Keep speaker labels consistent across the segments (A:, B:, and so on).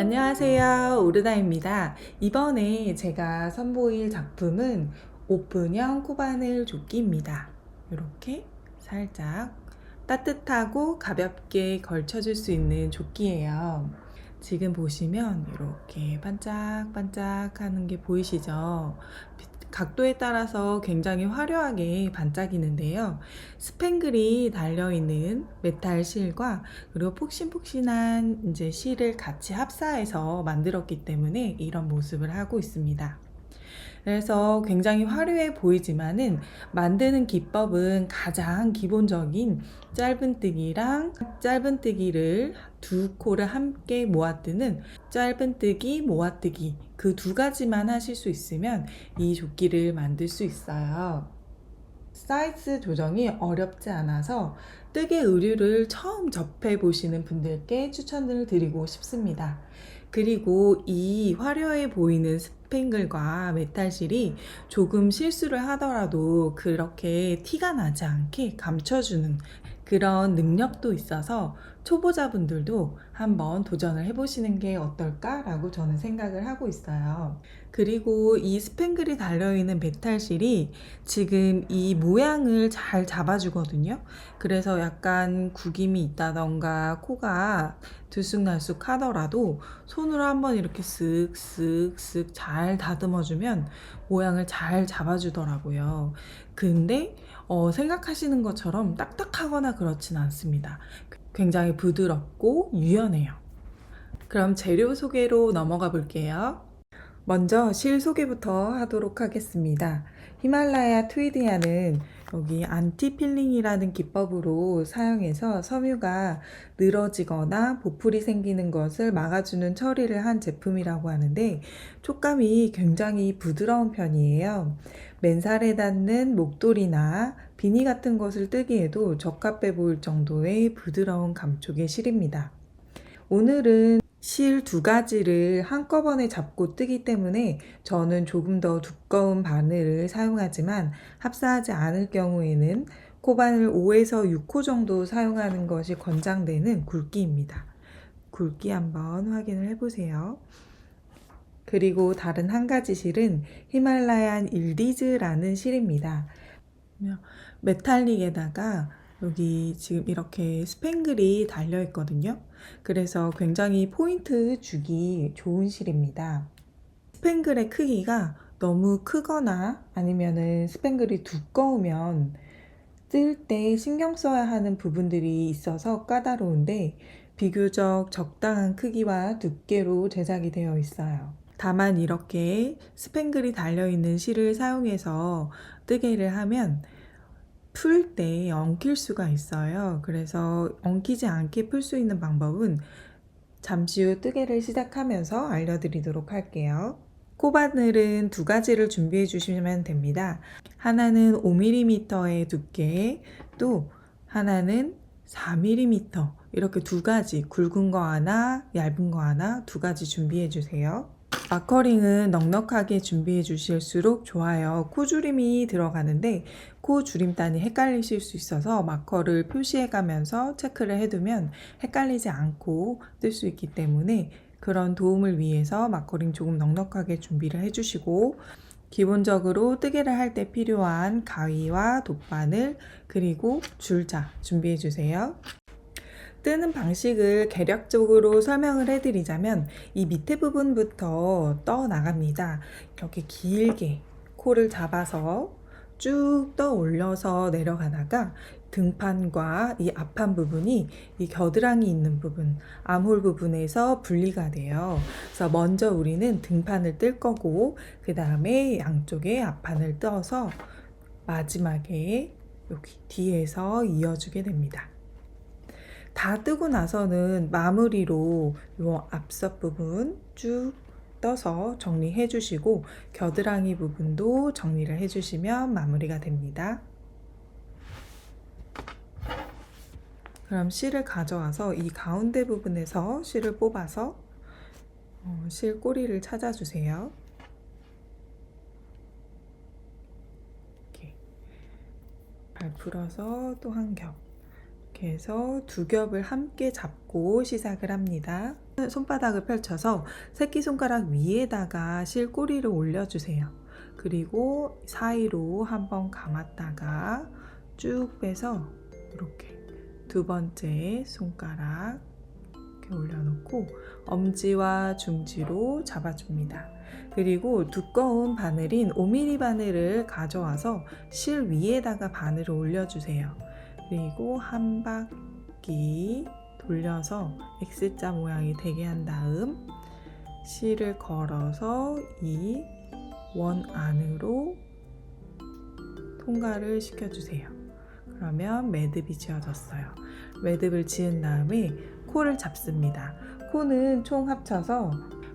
A: 안녕하세요, 오르다입니다. 이번에 제가 선보일 작품은 오픈형 코바늘 조끼입니다. 이렇게 살짝 따뜻하고 가볍게 걸쳐줄 수 있는 조끼예요. 지금 보시면 이렇게 반짝반짝 하는 게 보이시죠? 각도에 따라서 굉장히 화려하게 반짝이는데요. 스팽글이 달려있는 메탈 실과 그리고 폭신폭신한 이제 실을 같이 합사해서 만들었기 때문에 이런 모습을 하고 있습니다. 그래서 굉장히 화려해 보이지만은 만드는 기법은 가장 기본적인 짧은뜨기랑 짧은뜨기를 두 코를 함께 모아뜨는 짧은뜨기, 모아뜨기 그 두 가지만 하실 수 있으면 이 조끼를 만들 수 있어요. 사이즈 조정이 어렵지 않아서 뜨개 의류를 처음 접해 보시는 분들께 추천을 드리고 싶습니다. 그리고 이 화려해 보이는 스팽글과 메탈실이 조금 실수를 하더라도 그렇게 티가 나지 않게 감춰주는 그런 능력도 있어서 초보자분들도 한번 도전을 해보시는 게 어떨까라고 저는 생각을 하고 있어요. 그리고 이 스팽글이 달려있는 메탈실이 지금 이 모양을 잘 잡아주거든요. 그래서 약간 구김이 있다던가 코가 들쑥날쑥 하더라도 손으로 한번 이렇게 쓱쓱쓱 잘 다듬어주면 모양을 잘 잡아주더라고요. 근데 생각하시는 것처럼 딱딱하거나 그렇진 않습니다. 굉장히 부드럽고 유연해요. 그럼 재료 소개로 넘어가 볼게요. 먼저 실 소개부터 하도록 하겠습니다. 히말라야 트위디아는 여기 안티필링이라는 기법으로 사용해서 섬유가 늘어지거나 보풀이 생기는 것을 막아주는 처리를 한 제품이라고 하는데 촉감이 굉장히 부드러운 편이에요. 맨살에 닿는 목도리나 비니 같은 것을 뜨기에도 적합해 보일 정도의 부드러운 감촉의 실입니다. 오늘은 실 두 가지를 한꺼번에 잡고 뜨기 때문에 저는 조금 더 두꺼운 바늘을 사용하지만 합사하지 않을 경우에는 코바늘 5에서 6호 정도 사용하는 것이 권장되는 굵기입니다. 굵기 한번 확인을 해보세요. 그리고 다른 한 가지 실은 히말라얀 일디즈라는 실입니다. 메탈릭에다가 여기 지금 이렇게 스팽글이 달려 있거든요. 그래서 굉장히 포인트 주기 좋은 실입니다. 스팽글의 크기가 너무 크거나 아니면은 스팽글이 두꺼우면 뜰 때 신경 써야 하는 부분들이 있어서 까다로운데 비교적 적당한 크기와 두께로 제작이 되어 있어요. 다만 이렇게 스팽글이 달려있는 실을 사용해서 뜨개를 하면 풀 때 엉킬 수가 있어요. 그래서 엉키지 않게 풀 수 있는 방법은 잠시 후 뜨개를 시작하면서 알려드리도록 할게요. 코바늘은 두 가지를 준비해 주시면 됩니다. 하나는 5mm의 두께, 또 하나는 4mm. 이렇게 두 가지, 굵은 거 하나, 얇은 거 하나, 두 가지 준비해 주세요. 마커링은 넉넉하게 준비해 주실수록 좋아요. 코주림이 들어가는데 코주림단이 헷갈리실 수 있어서 마커를 표시해 가면서 체크를 해두면 헷갈리지 않고 뜰 수 있기 때문에 그런 도움을 위해서 마커링 조금 넉넉하게 준비를 해주시고 기본적으로 뜨개를 할 때 필요한 가위와 돗바늘 그리고 줄자 준비해 주세요. 뜨는 방식을 개략적으로 설명을 해드리자면 이 밑에 부분부터 떠 나갑니다. 이렇게 길게 코를 잡아서 쭉 떠 올려서 내려가다가 등판과 이 앞판 부분이 이 겨드랑이 있는 부분, 암홀 부분에서 분리가 돼요. 그래서 먼저 우리는 등판을 뜰 거고 그 다음에 양쪽에 앞판을 떠서 마지막에 여기 뒤에서 이어주게 됩니다. 다 뜨고 나서는 마무리로 요 앞섭 부분 쭉 떠서 정리해 주시고 겨드랑이 부분도 정리를 해 주시면 마무리가 됩니다. 그럼 실을 가져와서 이 가운데 부분에서 실을 뽑아서 실 꼬리를 찾아주세요. 이렇게 발 풀어서 또 한 겹. 이렇게 해서 두 겹을 함께 잡고 시작을 합니다. 손바닥을 펼쳐서 새끼손가락 위에다가 실꼬리를 올려주세요. 그리고 사이로 한번 감았다가 쭉 빼서 이렇게 두 번째 손가락 이렇게 올려놓고 엄지와 중지로 잡아줍니다. 그리고 두꺼운 바늘인 5mm 바늘을 가져와서 실 위에다가 바늘을 올려주세요. 그리고 한 바퀴 돌려서 X자 모양이 되게 한 다음 실을 걸어서 이 원 안으로 통과를 시켜주세요. 그러면 매듭이 지어졌어요. 매듭을 지은 다음에 코를 잡습니다. 코는 총 합쳐서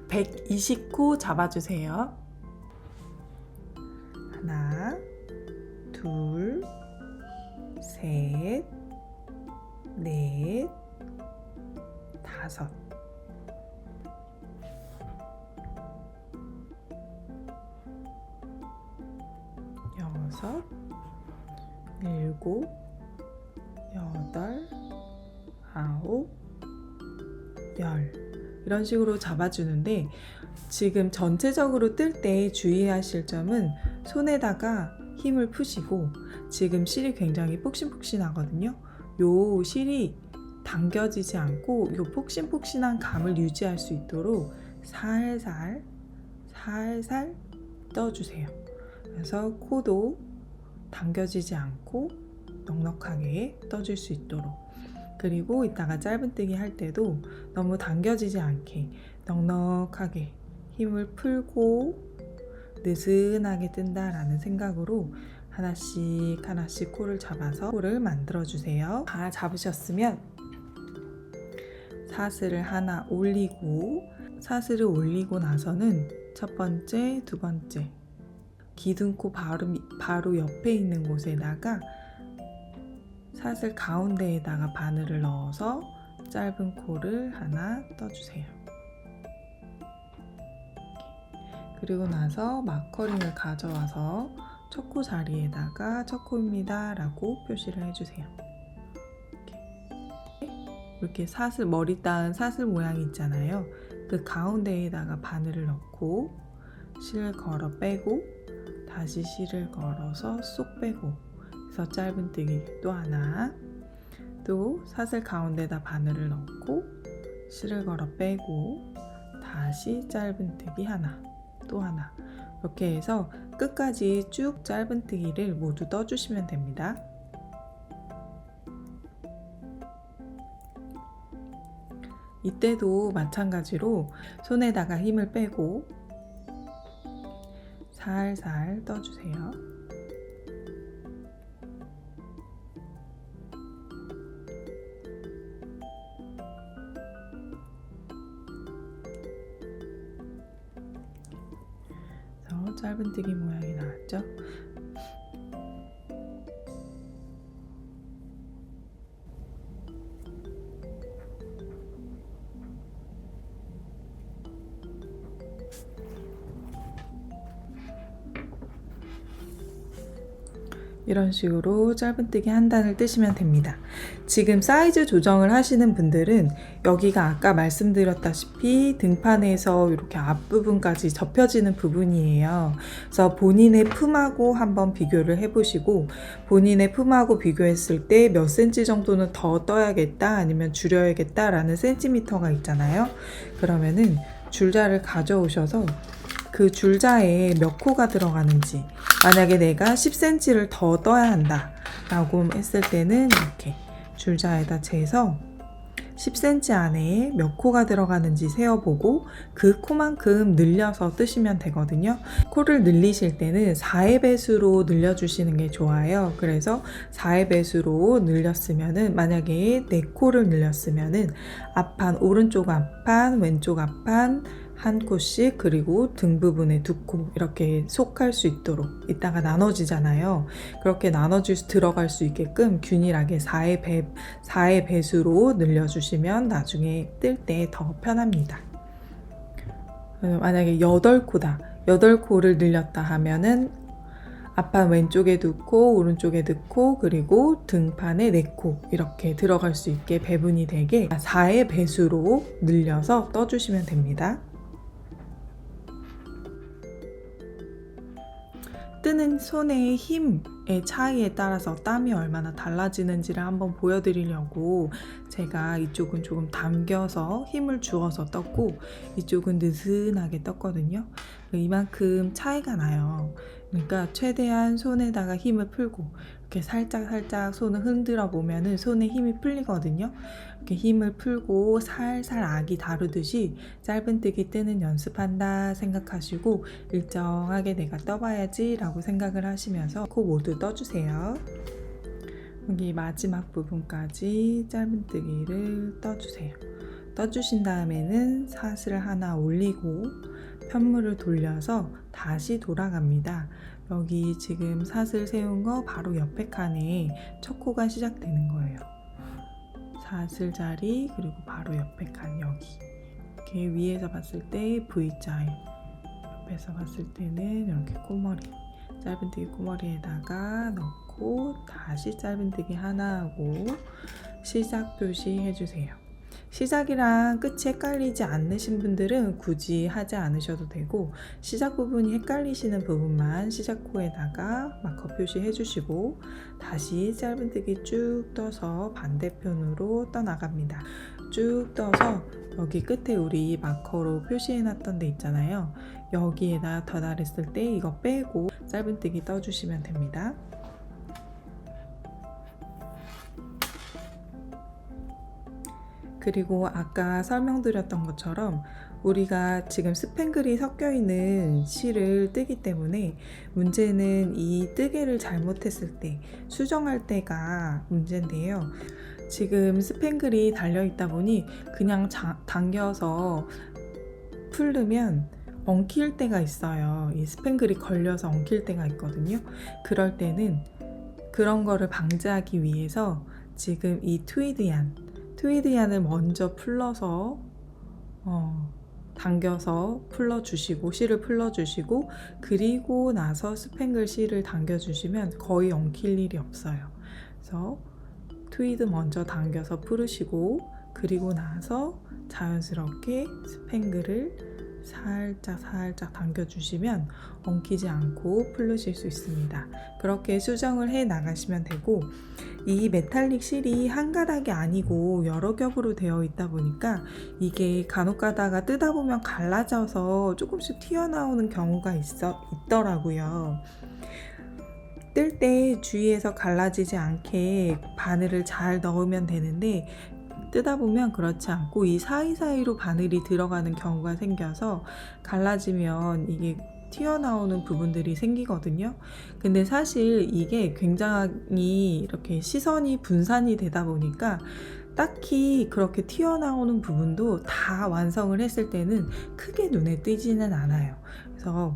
A: 120코 잡아주세요. 하나, 둘, 셋, 넷, 다섯. 여섯, 일곱, 여덟, 아홉, 열. 이런 식으로 잡아주는데 지금 전체적으로 뜰 때 주의하실 점은 손에다가 힘을 푸시고 지금 실이 굉장히 폭신폭신하거든요. 요 실이 당겨지지 않고 요 폭신폭신한 감을 유지할 수 있도록 살살 떠주세요. 그래서 코도 당겨지지 않고 넉넉하게 떠줄 수 있도록. 그리고 이따가 짧은뜨기 할 때도 너무 당겨지지 않게 넉넉하게 힘을 풀고 느슨하게 뜬다라는 생각으로 하나씩 코를 잡아서 코를 만들어 주세요. 다 잡으셨으면 사슬을 하나 올리고, 사슬을 올리고 나서는 첫 번째, 두 번째 기둥코 바로 옆에 있는 곳에다가 사슬 가운데에다가 바늘을 넣어서 짧은 코를 하나 떠주세요. 그리고 나서 마커링을 가져와서 첫 코 자리에다가 첫 코입니다 라고 표시를 해주세요. 이렇게 사슬, 머리 따은 사슬 모양이 있잖아요. 그 가운데에다가 바늘을 넣고 실을 걸어 빼고 다시 실을 걸어서 쏙 빼고, 그래서 짧은뜨기 또 하나, 또 사슬 가운데다 바늘을 넣고 실을 걸어 빼고 다시 짧은뜨기 하나, 또 하나, 이렇게 해서 끝까지 쭉 짧은뜨기를 모두 떠주시면 됩니다. 이때도 마찬가지로 손에다가 힘을 빼고 살살 떠주세요. 그래서 짧은뜨기 모양이 나왔죠? 이런 식으로 짧은뜨기 한 단을 뜨시면 됩니다. 지금 사이즈 조정을 하시는 분들은 여기가 아까 말씀드렸다시피 등판에서 이렇게 앞부분까지 접혀지는 부분이에요. 그래서 본인의 품하고 한번 비교를 해보시고, 본인의 품하고 비교했을 때 몇 cm 정도는 더 떠야겠다 아니면 줄여야겠다 라는 센티미터가 있잖아요. 그러면은 줄자를 가져오셔서 그 줄자에 몇 코가 들어가는지, 만약에 내가 10cm를 더 떠야 한다 라고 했을 때는 이렇게 줄자에다 재서 10cm 안에 몇 코가 들어가는지 세어보고 그 코만큼 늘려서 뜨시면 되거든요. 코를 늘리실 때는 4의 배수로 늘려주시는 게 좋아요. 그래서 4의 배수로 늘렸으면은, 만약에 4코를 늘렸으면은 앞판, 오른쪽 앞판, 왼쪽 앞판 한 코씩, 그리고 등 부분에 2코 이렇게 속할 수 있도록, 이따가 나눠지잖아요. 그렇게 들어갈 수 있게끔 균일하게 4의 배수로 늘려주시면 나중에 뜰 때 더 편합니다. 만약에 8코다. 8코를 늘렸다 하면은 앞판 왼쪽에 2코, 오른쪽에 2코, 그리고 등판에 4코 이렇게 들어갈 수 있게 배분이 되게 4의 배수로 늘려서 떠주시면 됩니다. 뜨는 손의 힘의 차이에 따라서 땀이 얼마나 달라지는지를 한번 보여드리려고 제가 이쪽은 조금 당겨서 힘을 주어서 떴고 이쪽은 느슨하게 떴거든요. 이만큼 차이가 나요. 그러니까 최대한 손에다가 힘을 풀고 이렇게 살짝 손을 흔들어 보면은 손에 힘이 풀리거든요. 이렇게 힘을 풀고 살살 아기 다루듯이 짧은뜨기 뜨는 연습한다 생각하시고 일정하게 내가 떠봐야지 라고 생각을 하시면서 코 모두 떠주세요. 여기 마지막 부분까지 짧은뜨기를 떠주세요. 떠주신 다음에는 사슬을 하나 올리고 편물을 돌려서 다시 돌아갑니다. 여기 지금 사슬 세운 거 바로 옆에 칸에 첫 코가 시작되는 거예요. 사슬 자리 그리고 바로 옆에 칸 여기 이렇게 위에서 봤을 때 V자, 옆에서 봤을 때는 이렇게 꼬머리, 짧은뜨기 꼬머리에다가 넣고 다시 짧은뜨기 하나 하고 시작 표시 해주세요. 시작이랑 끝이 헷갈리지 않으신 분들은 굳이 하지 않으셔도 되고 시작 부분이 헷갈리시는 부분만 시작코에다가 마커 표시해 주시고 다시 짧은뜨기 쭉 떠서 반대편으로 떠나갑니다. 쭉 떠서 여기 끝에 우리 마커로 표시해 놨던 데 있잖아요. 여기에다 더달했을 때 이거 빼고 짧은뜨기 떠주시면 됩니다. 그리고 아까 설명드렸던 것처럼 우리가 지금 스팽글이 섞여 있는 실을 뜨기 때문에 문제는 이 뜨개를 잘못했을 때 수정할 때가 문제인데요. 지금 스팽글이 달려있다 보니 그냥 당겨서 풀르면 엉킬 때가 있어요. 이 스팽글이 걸려서 엉킬 때가 있거든요. 그럴 때는 그런 거를 방지하기 위해서 지금 이 트위드얀을 먼저 풀러서 당겨서 풀러주시고 실을 풀러주시고 그리고 나서 스팽글 실을 당겨주시면 거의 엉킬 일이 없어요. 그래서 트위드 먼저 당겨서 풀으시고 그리고 나서 자연스럽게 스팽글을 살짝 당겨주시면 엉키지 않고 풀르실 수 있습니다. 그렇게 수정을 해 나가시면 되고 이 메탈릭 실이 한 가닥이 아니고 여러 겹으로 되어 있다 보니까 이게 간혹 가다가 뜨다 보면 갈라져서 조금씩 튀어나오는 경우가 있더라고요. 뜰 때 주의해서 갈라지지 않게 바늘을 잘 넣으면 되는데 뜨다 보면 그렇지 않고 이 사이사이로 바늘이 들어가는 경우가 생겨서 갈라지면 이게 튀어나오는 부분들이 생기거든요. 근데 사실 이게 굉장히 이렇게 시선이 분산이 되다 보니까 딱히 그렇게 튀어나오는 부분도 다 완성을 했을 때는 크게 눈에 띄지는 않아요. 그래서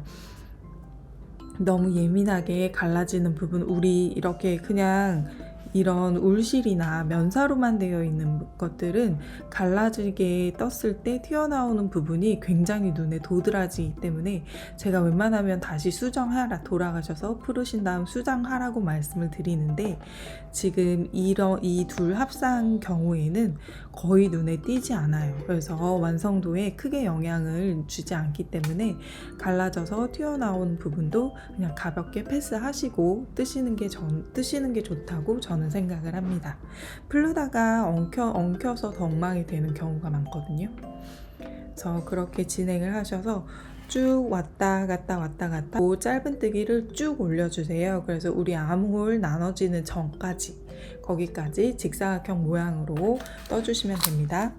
A: 너무 예민하게 갈라지는 부분, 우리 이렇게 그냥 이런 울실이나 면사로만 되어 있는 것들은 갈라지게 떴을 때 튀어나오는 부분이 굉장히 눈에 도드라지기 때문에 제가 웬만하면 다시 수정하라, 돌아가셔서 풀으신 다음 수정하라고 말씀을 드리는데 지금 이 둘 합상 경우에는 거의 눈에 띄지 않아요. 그래서 완성도에 크게 영향을 주지 않기 때문에 갈라져서 튀어나오는 부분도 그냥 가볍게 패스하시고 뜨시는 게 좋다고 저는 생각을 합니다. 풀르다가 엉켜서 더 엉망이 되는 경우가 많거든요. 그래서 그렇게 진행을 하셔서 쭉 왔다 갔다 짧은뜨기를 쭉 올려주세요. 그래서 우리 암홀 나눠지는 전까지 거기까지 직사각형 모양으로 떠주시면 됩니다.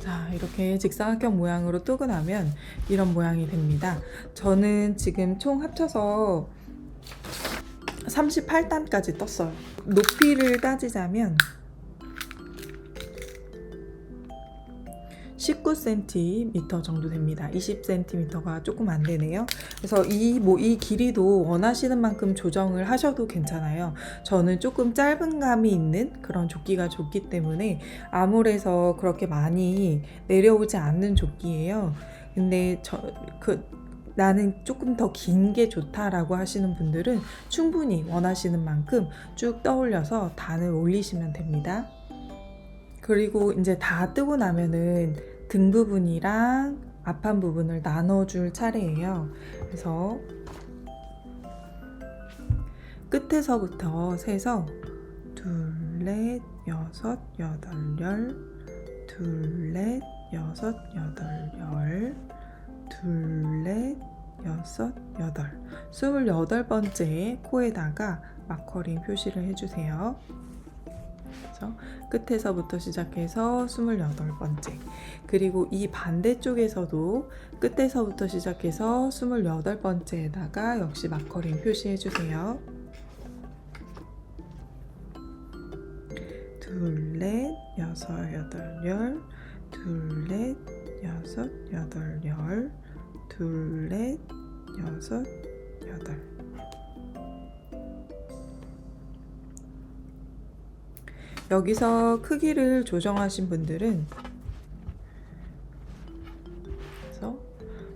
A: 자, 이렇게 직사각형 모양으로 뜨고 나면 이런 모양이 됩니다. 저는 지금 총 합쳐서 38단까지 떴어요. 높이를 따지자면 19cm 정도 됩니다. 20cm가 조금 안 되네요. 그래서 이 길이도 원하시는 만큼 조정을 하셔도 괜찮아요. 저는 조금 짧은 감이 있는 그런 조끼가 좋기 때문에 암홀에서 그렇게 많이 내려오지 않는 조끼예요. 근데 나는 조금 더 긴 게 좋다라고 하시는 분들은 충분히 원하시는 만큼 쭉 떠올려서 단을 올리시면 됩니다. 그리고 이제 다 뜨고 나면은 등 부분이랑 앞판 부분을 나눠줄 차례예요. 그래서 끝에서부터 세서 둘, 넷, 여섯, 여덟, 열, 둘, 넷, 여섯, 여덟, 열, 둘, 넷, 여섯, 여덟, 28번째 코에다가 마커링 표시를 해주세요. 그래서 끝에서부터 시작해서 28번째. 그리고 이 반대쪽에서도 끝에서부터 시작해서 28번째에다가 역시 마커링 표시해주세요. 둘, 넷, 여섯, 여덟, 열, 둘, 넷, 여섯, 여덟, 열, 둘, 넷, 여섯, 여덟. 여기서 크기를 조정하신 분들은 그래서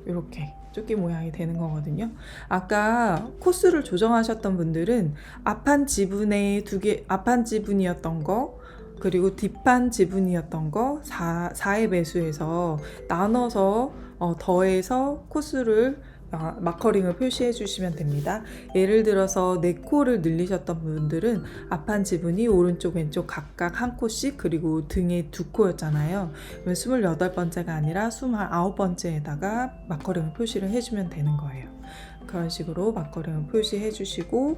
A: 이렇게 조끼 모양이 되는 거거든요. 아까 코스를 조정하셨던 분들은 앞판 지분의 앞판 지분이었던 거 그리고 뒷판 지분이었던 거 4의 배수에서 나눠서 더해서 코스를 마커링을 표시해 주시면 됩니다. 예를 들어서 4코를 늘리셨던 분들은 앞판 지분이 오른쪽 왼쪽 각각 한 코씩 그리고 등에 2코였잖아요. 그러면 28번째가 아니라 29번째에다가 마커링을 표시를 해주면 되는 거예요. 그런 식으로 마커링을 표시해 주시고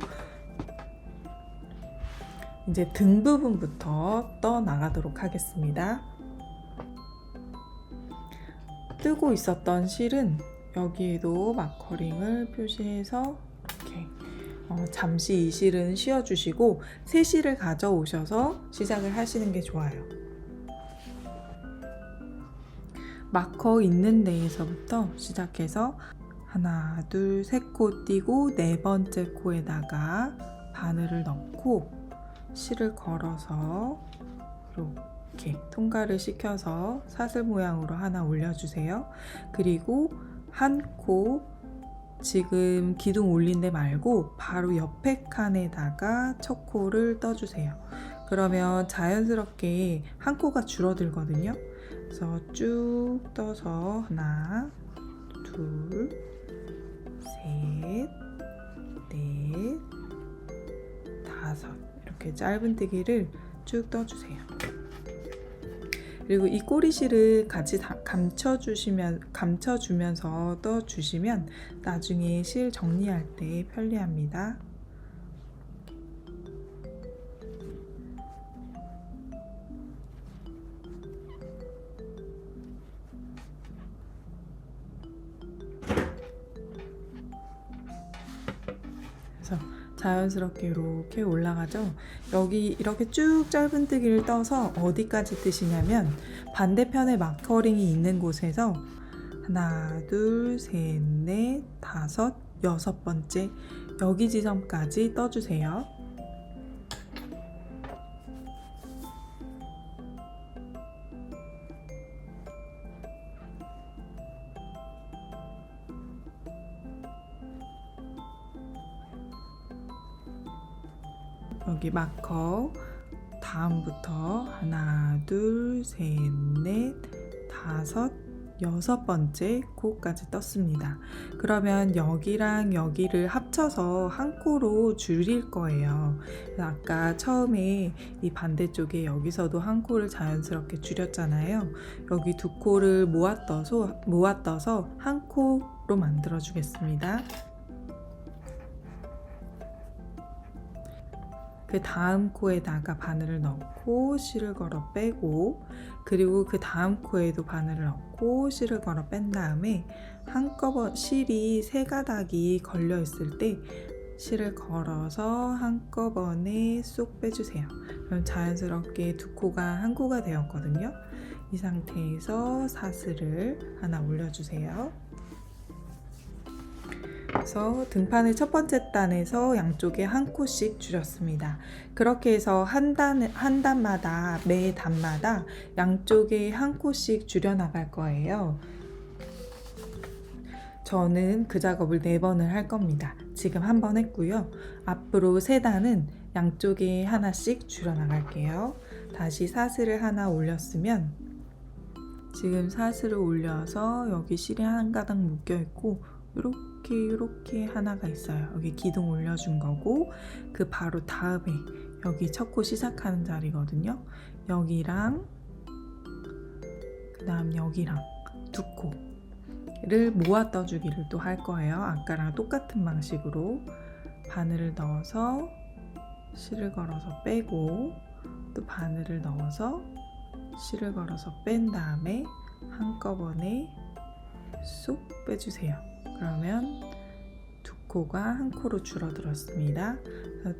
A: 이제 등 부분부터 떠 나가도록 하겠습니다. 뜨고 있었던 실은 여기에도 마커링을 표시해서 이렇게 잠시 이 실은 씌워주시고 새 실을 가져오셔서 시작을 하시는 게 좋아요. 마커 있는 데에서부터 시작해서 하나, 둘, 셋 코 띄고 4번째 코에다가 바늘을 넣고 실을 걸어서 이렇게 통과를 시켜서 사슬 모양으로 하나 올려주세요. 그리고 한 코 지금 기둥 올린 데 말고 바로 옆에 칸에다가 첫 코를 떠주세요. 그러면 자연스럽게 한 코가 줄어들거든요. 그래서 쭉 떠서 하나, 둘, 셋, 넷, 다섯 이렇게 짧은 뜨기를 쭉 떠주세요. 그리고 이 꼬리실을 같이 감춰주면서 떠주시면 나중에 실 정리할 때 편리합니다. 그래서 자연스럽게 이렇게 올라가죠. 여기 이렇게 쭉 짧은 뜨기를 떠서 어디까지 뜨시냐면 반대편에 마커링이 있는 곳에서 하나, 둘, 셋, 넷, 다섯, 6번째 여기 지점까지 떠주세요. 여기 마커 다음부터 하나, 둘, 셋, 넷, 다섯, 6번째 코까지 떴습니다. 그러면 여기랑 여기를 합쳐서 한 코로 줄일 거예요. 아까 처음에 이 반대쪽에 여기서도 한 코를 자연스럽게 줄였잖아요. 여기 2코를 모아떠서 한 코로 만들어 주겠습니다. 그 다음 코에다가 바늘을 넣고 실을 걸어 빼고 그리고 그 다음 코에도 바늘을 넣고 실을 걸어 뺀 다음에 한꺼번에 실이 3가닥이 걸려 있을 때 실을 걸어서 한꺼번에 쏙 빼주세요. 그럼 자연스럽게 2코가 한 코가 되었거든요. 이 상태에서 사슬을 하나 올려주세요. 그래서 등판의 첫 번째 단에서 양쪽에 한 코씩 줄였습니다. 그렇게 해서 한 단마다 매 단마다 양쪽에 한 코씩 줄여 나갈 거예요. 저는 그 작업을 4번을 할 겁니다. 지금 1번 했고요. 앞으로 3단은 양쪽에 하나씩 줄여 나갈게요. 다시 사슬을 하나 올렸으면 지금 사슬을 올려서 여기 실이 한 가닥 묶여 있고 이렇게 하나가 있어요. 여기 기둥 올려준 거고 그 바로 다음에 여기 첫 코 시작하는 자리거든요. 여기랑 그 다음 여기랑 2코를 모아 떠주기를 또 할 거예요. 아까랑 똑같은 방식으로 바늘을 넣어서 실을 걸어서 빼고 또 바늘을 넣어서 실을 걸어서 뺀 다음에 한꺼번에 쏙 빼주세요. 그러면 2코가 1코로 줄어들었습니다.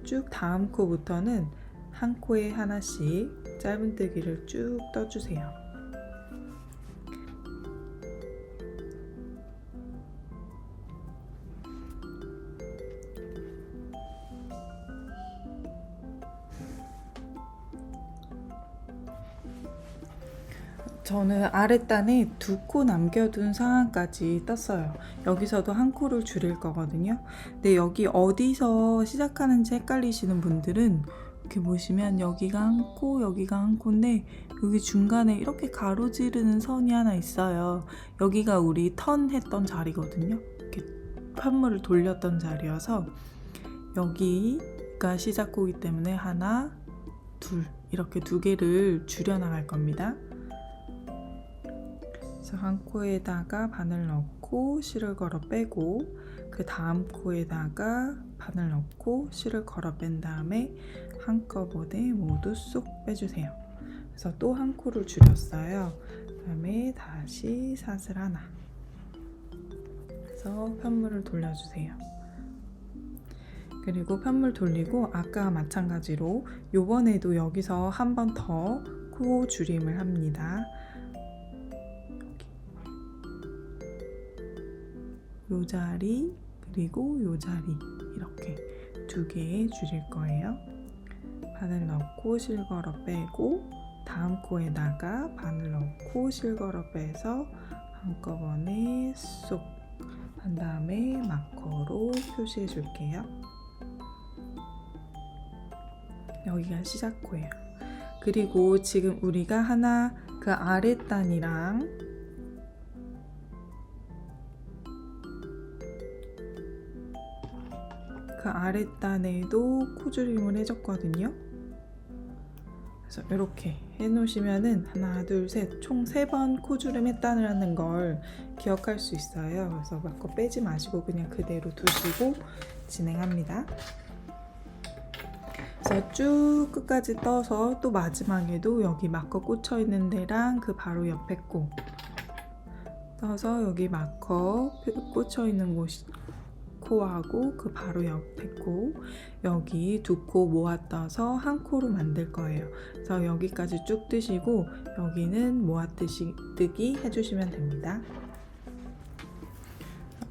A: 쭉 다음 코부터는 한 코에 하나씩 짧은뜨기를 쭉 떠주세요. 저는 아랫단에 2코 남겨둔 상황까지 떴어요. 여기서도 1코를 줄일 거거든요. 근데 여기 어디서 시작하는지 헷갈리시는 분들은 이렇게 보시면 여기가 1코, 여기가 1코인데 여기 중간에 이렇게 가로지르는 선이 하나 있어요. 여기가 우리 턴 했던 자리거든요. 이렇게 판물을 돌렸던 자리여서 여기가 시작코이기 때문에 하나, 둘 이렇게 2개를 줄여 나갈 겁니다. 한 코에다가 바늘 넣고 실을 걸어 빼고 그 다음 코에다가 바늘 넣고 실을 걸어 뺀 다음에 한꺼번에 모두 쏙 빼주세요. 그래서 또 1코를 줄였어요. 그 다음에 다시 사슬 하나 그래서 편물을 돌려주세요. 그리고 편물 돌리고 아까와 마찬가지로 요번에도 여기서 한 번 더 코 줄임을 합니다. 요 자리 그리고 요 자리 이렇게 2개 줄일 거예요. 바늘 넣고 실 걸어 빼고 다음 코에다가 바늘 넣고 실 걸어 빼서 한꺼번에 쏙 한 다음에 마커로 표시해 줄게요. 여기가 시작코예요. 그리고 지금 우리가 하나 그 아랫단이랑 그 아랫단에도 코줄임을 해줬거든요. 그래서 이렇게 해놓으시면은 하나, 둘, 셋 총 3번 코줄임 했다는 걸 기억할 수 있어요. 그래서 마커 빼지 마시고 그냥 그대로 두시고 진행합니다. 그래서 쭉 끝까지 떠서 또 마지막에도 여기 마커 꽂혀 있는 데랑 그 바로 옆에 코 떠서 여기 마커 꽂혀 있는 곳이 코하고 그 바로 옆에 코 여기 2코 모아 떠서 1코로 만들 거예요. 그래서 여기까지 쭉 뜨시고 여기는 모아 뜨기 해주시면 됩니다.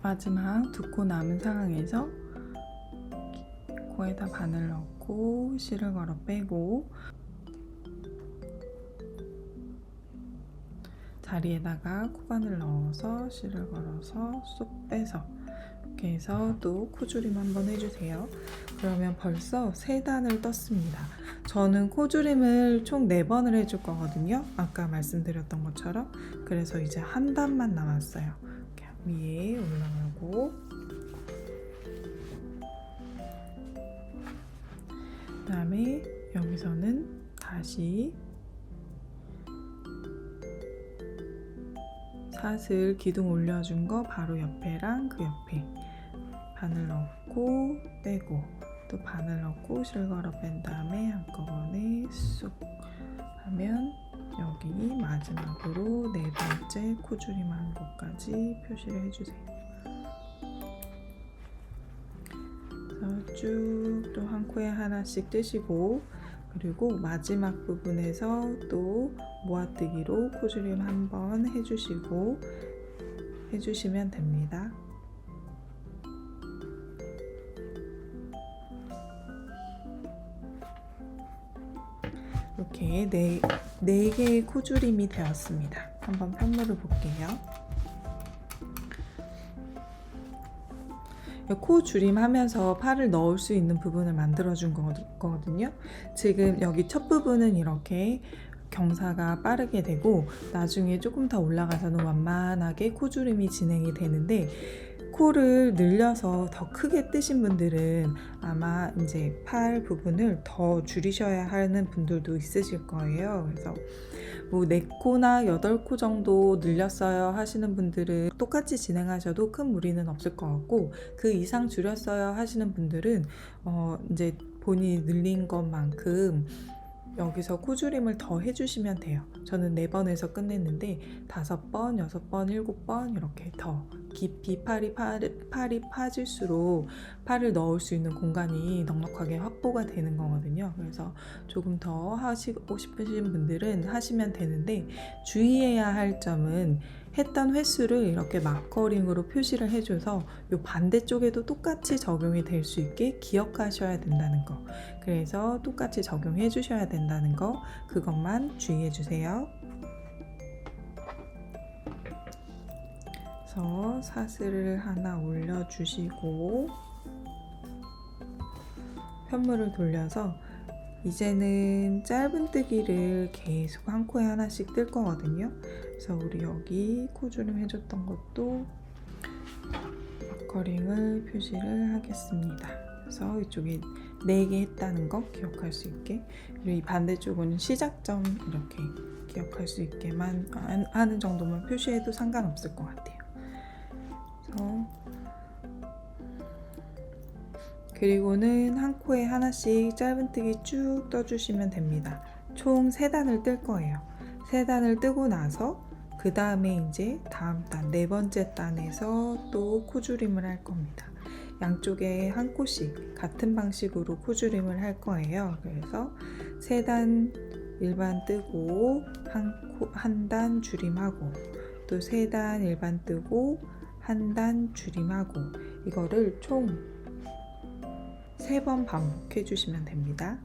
A: 마지막 2코 남은 상황에서 코에다 바늘 넣고 실을 걸어 빼고 자리에다가 코바늘 넣어서 실을 걸어서 쏙 빼서 이렇게 해서 또 코줄임 한번 해주세요. 그러면 벌써 3단을 떴습니다. 저는 코줄임을 총 4번을 해줄 거거든요. 아까 말씀드렸던 것처럼. 그래서 이제 한 단만 남았어요. 이렇게 위에 올라가고 그 다음에 여기서는 다시 사슬 기둥 올려준 거 바로 옆에랑 그 옆에 바늘 넣고 빼고 또 바늘 넣고 실 걸어 뺀 다음에 한꺼번에 쏙 하면 여기 마지막으로 4번째 코줄임한 곳까지 표시를 해주세요. 그래서 쭉 또 한 코에 하나씩 뜨시고 그리고 마지막 부분에서 또 모아뜨기로 코줄임 한번 해주시면 됩니다. 이렇게 네 개의 코줄임이 되었습니다. 한번 편물을 볼게요. 코 줄임하면서 팔을 넣을 수 있는 부분을 만들어준 거거든요. 지금 여기 첫 부분은 이렇게 경사가 빠르게 되고 나중에 조금 더 올라가서는 완만하게 코 줄임이 진행이 되는데, 코를 늘려서 더 크게 뜨신 분들은 아마 이제 팔 부분을 더 줄이셔야 하는 분들도 있으실 거예요. 그래서 뭐 4코나 8코 정도 늘렸어요 하시는 분들은 똑같이 진행하셔도 큰 무리는 없을 것 같고, 그 이상 줄였어요 하시는 분들은 이제 본인이 늘린 것만큼 여기서 코줄임을 더 해주시면 돼요. 저는 4번에서 끝냈는데 5번, 6번, 7번 이렇게 더 깊이 팔이 파질수록 팔을 넣을 수 있는 공간이 넉넉하게 확보가 되는 거거든요. 그래서 조금 더 하시고 싶으신 분들은 하시면 되는데, 주의해야 할 점은 했던 횟수를 이렇게 마커링으로 표시를 해줘서 이 반대쪽에도 똑같이 적용이 될 수 있게 기억하셔야 된다는 거. 그래서 똑같이 적용해 주셔야 된다는 거, 그것만 주의해 주세요. 그래서 사슬을 하나 올려주시고 편물을 돌려서 이제는 짧은뜨기를 계속 한 코에 하나씩 뜰 거거든요. 그래서 우리 여기 코주름 해줬던 것도 마커링을 표시를 하겠습니다. 그래서 이쪽에 4개 했다는 거 기억할 수 있게, 그리고 이 반대쪽은 시작점 이렇게 기억할 수 있게만 하는 정도만 표시해도 상관없을 것 같아요. 그래서 그리고는 한 코에 하나씩 짧은뜨기 쭉 떠주시면 됩니다. 총 3단을 뜰 거예요. 3단을 뜨고 나서 그 다음에 이제 다음 단 4번째 단에서 또 코줄임을 할 겁니다. 양쪽에 한 코씩 같은 방식으로 코줄임을 할 거예요. 그래서 3단 일반 뜨고 한 단 줄임하고, 또 3단 일반 뜨고 한 단 줄임하고, 이거를 총 3번 반복해 주시면 됩니다.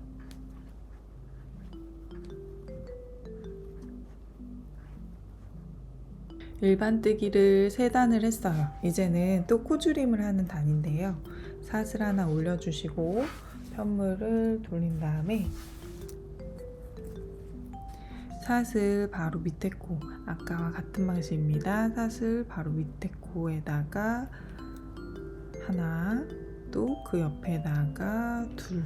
A: 일반뜨기를 3단을 했어요. 이제는 또 코줄임을 하는 단인데요. 사슬 하나 올려주시고 편물을 돌린 다음에 사슬 바로 밑에 코, 아까와 같은 방식입니다. 사슬 바로 밑에 코에다가 하나, 또 그 옆에다가 둘,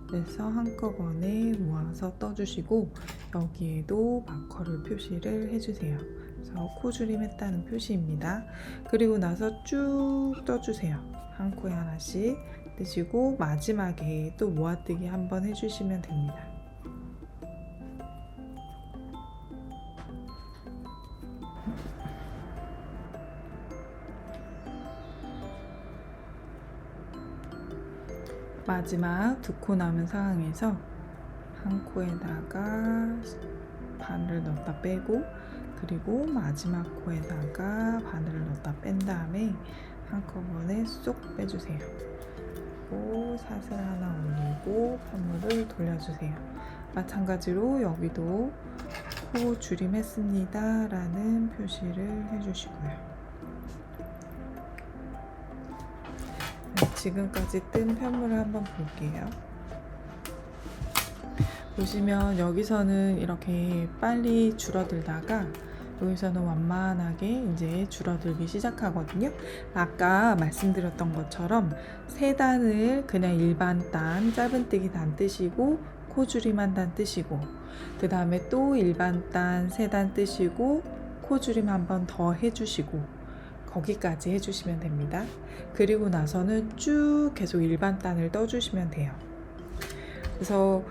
A: 그래서 한꺼번에 모아서 떠주시고 여기에도 마커를 표시를 해주세요. 그래서 코줄임 했다는 표시입니다. 그리고 나서 쭉 떠주세요. 한 코에 하나씩 뜨시고 마지막에 또 모아뜨기 한번 해주시면 됩니다. 마지막 2코 남은 상황에서 한 코에다가 바늘을 넣었다 빼고, 그리고 마지막 코에다가 바늘을 넣었다 뺀 다음에 한꺼번에 쏙 빼주세요. 그리고 사슬 하나 올리고 편물을 돌려주세요. 마찬가지로 여기도 코 줄임했습니다 라는 표시를 해주시고요. 지금까지 뜬 편물을 한번 볼게요. 보시면 여기서는 이렇게 빨리 줄어들다가 여기서는 완만하게 이제 줄어들기 시작하거든요. 아까 말씀드렸던 것처럼 3단을 그냥 일반 단, 짧은뜨기 단 뜨시고 코줄임 한 단 뜨시고, 그 다음에 또 일반 단 3단 뜨시고 코줄임 한 번 더 해주시고, 거기까지 해주시면 됩니다. 그리고 나서는 쭉 계속 일반 단을 떠주시면 돼요. 그래서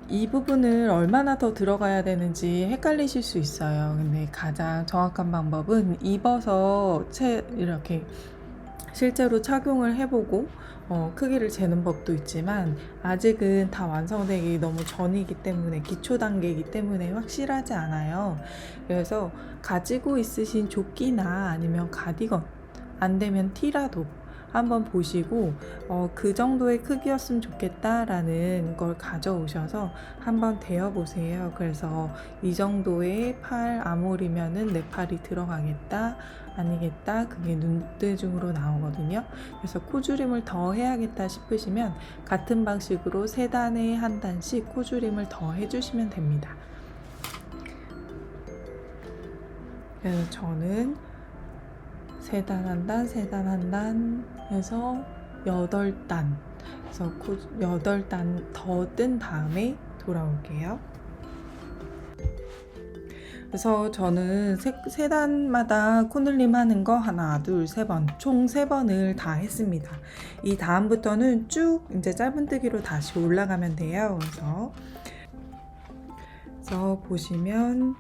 A: 이 부분을 얼마나 더 들어가야 되는지 헷갈리실 수 있어요. 근데 가장 정확한 방법은 입어서 이렇게 실제로 착용을 해보고 크기를 재는 법도 있지만, 아직은 다 완성되기 너무 전이기 때문에, 기초 단계이기 때문에 확실하지 않아요. 그래서 가지고 있으신 조끼나 아니면 가디건, 안 되면 티라도 한번 보시고 그 정도의 크기였으면 좋겠다라는 걸 가져오셔서 한번 대어보세요. 그래서 이 정도의 팔 아몰이면은 내 팔이 들어가겠다, 아니겠다, 그게 눈대중으로 나오거든요. 그래서 코줄임을 더 해야겠다 싶으시면 같은 방식으로 3단에 한 단씩 코줄임을 더 해주시면 됩니다. 그래서 저는 3단 한 단, 3단 한 단 해서 8단, 그래서 8단 더 뜬 다음에 돌아올게요. 그래서 저는 3단마다 코늘림 하는 거 하나, 둘, 3번, 총 3번을 다 했습니다. 이 다음부터는 쭉 이제 짧은뜨기로 다시 올라가면 돼요. 그래서 보시면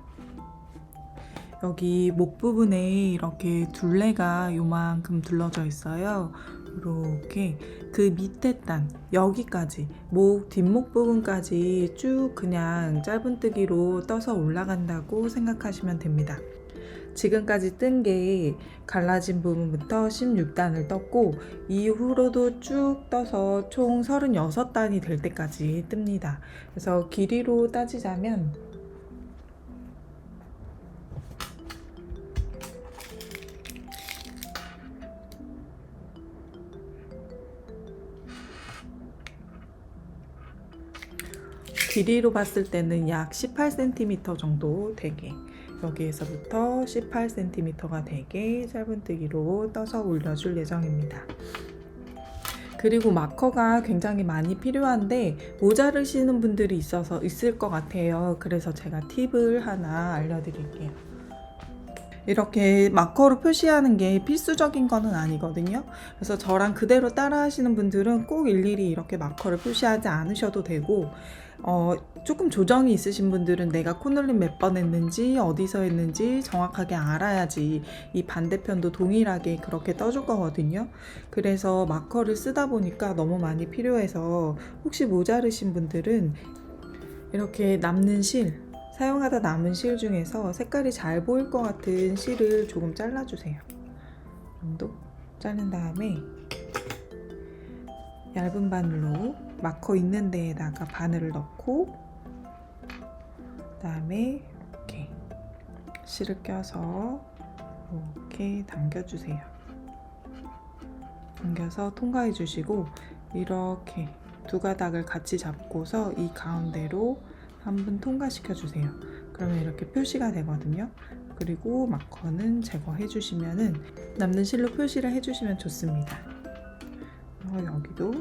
A: 여기 목 부분에 이렇게 둘레가 요만큼 둘러져 있어요. 이렇게 그 밑에 단 여기까지 목 뒷목 부분까지 쭉 그냥 짧은뜨기로 떠서 올라간다고 생각하시면 됩니다. 지금까지 뜬 게 갈라진 부분부터 16단을 떴고 이후로도 쭉 떠서 총 36단이 될 때까지 뜹니다. 그래서 길이로 따지자면 길이로 봤을 때는 약 18cm 정도 되게, 여기에서부터 18cm가 되게 짧은뜨기로 떠서 올려줄 예정입니다. 그리고 마커가 굉장히 많이 필요한데 모자르시는 분들이 있을 것 같아요. 그래서 제가 팁을 하나 알려드릴게요. 이렇게 마커로 표시하는 게 필수적인 거는 아니거든요. 그래서 저랑 그대로 따라 하시는 분들은 꼭 일일이 이렇게 마커를 표시하지 않으셔도 되고, 조금 조정이 있으신 분들은 내가 코늘림 몇 번 했는지 어디서 했는지 정확하게 알아야지 이 반대편도 동일하게 그렇게 떠줄 거거든요. 그래서 마커를 쓰다 보니까 너무 많이 필요해서 혹시 모자르신 분들은 이렇게 남는 사용하다 남은 실 중에서 색깔이 잘 보일 것 같은 실을 조금 잘라주세요. 이 정도 자른 다음에 얇은 바늘로 마커 있는 데에다가 바늘을 넣고 그 다음에 이렇게 실을 껴서 이렇게 당겨주세요. 당겨서 통과해 주시고 이렇게 두 가닥을 같이 잡고서 이 가운데로 한번 통과시켜 주세요. 그러면 이렇게 표시가 되거든요. 그리고 마커는 제거해 주시면은 남는 실로 표시를 해주시면 좋습니다. 여기도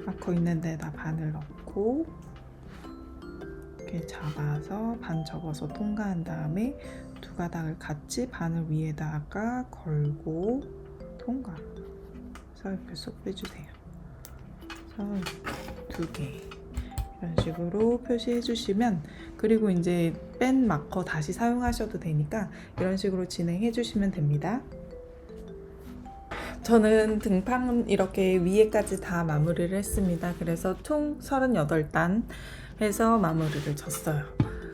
A: 마커 있는 데다 바늘 넣고 이렇게 잡아서 반 접어서 통과한 다음에 두 가닥을 같이 바늘 위에다가 걸고 통과. 그래서 이렇게 쏙 빼주세요. 그래서 2개 이런 식으로 표시해 주시면, 그리고 이제 뺀 마커 다시 사용하셔도 되니까 이런 식으로 진행해 주시면 됩니다. 저는 등판 이렇게 위에까지 다 마무리를 했습니다. 그래서 총 38단 해서 마무리를 졌어요.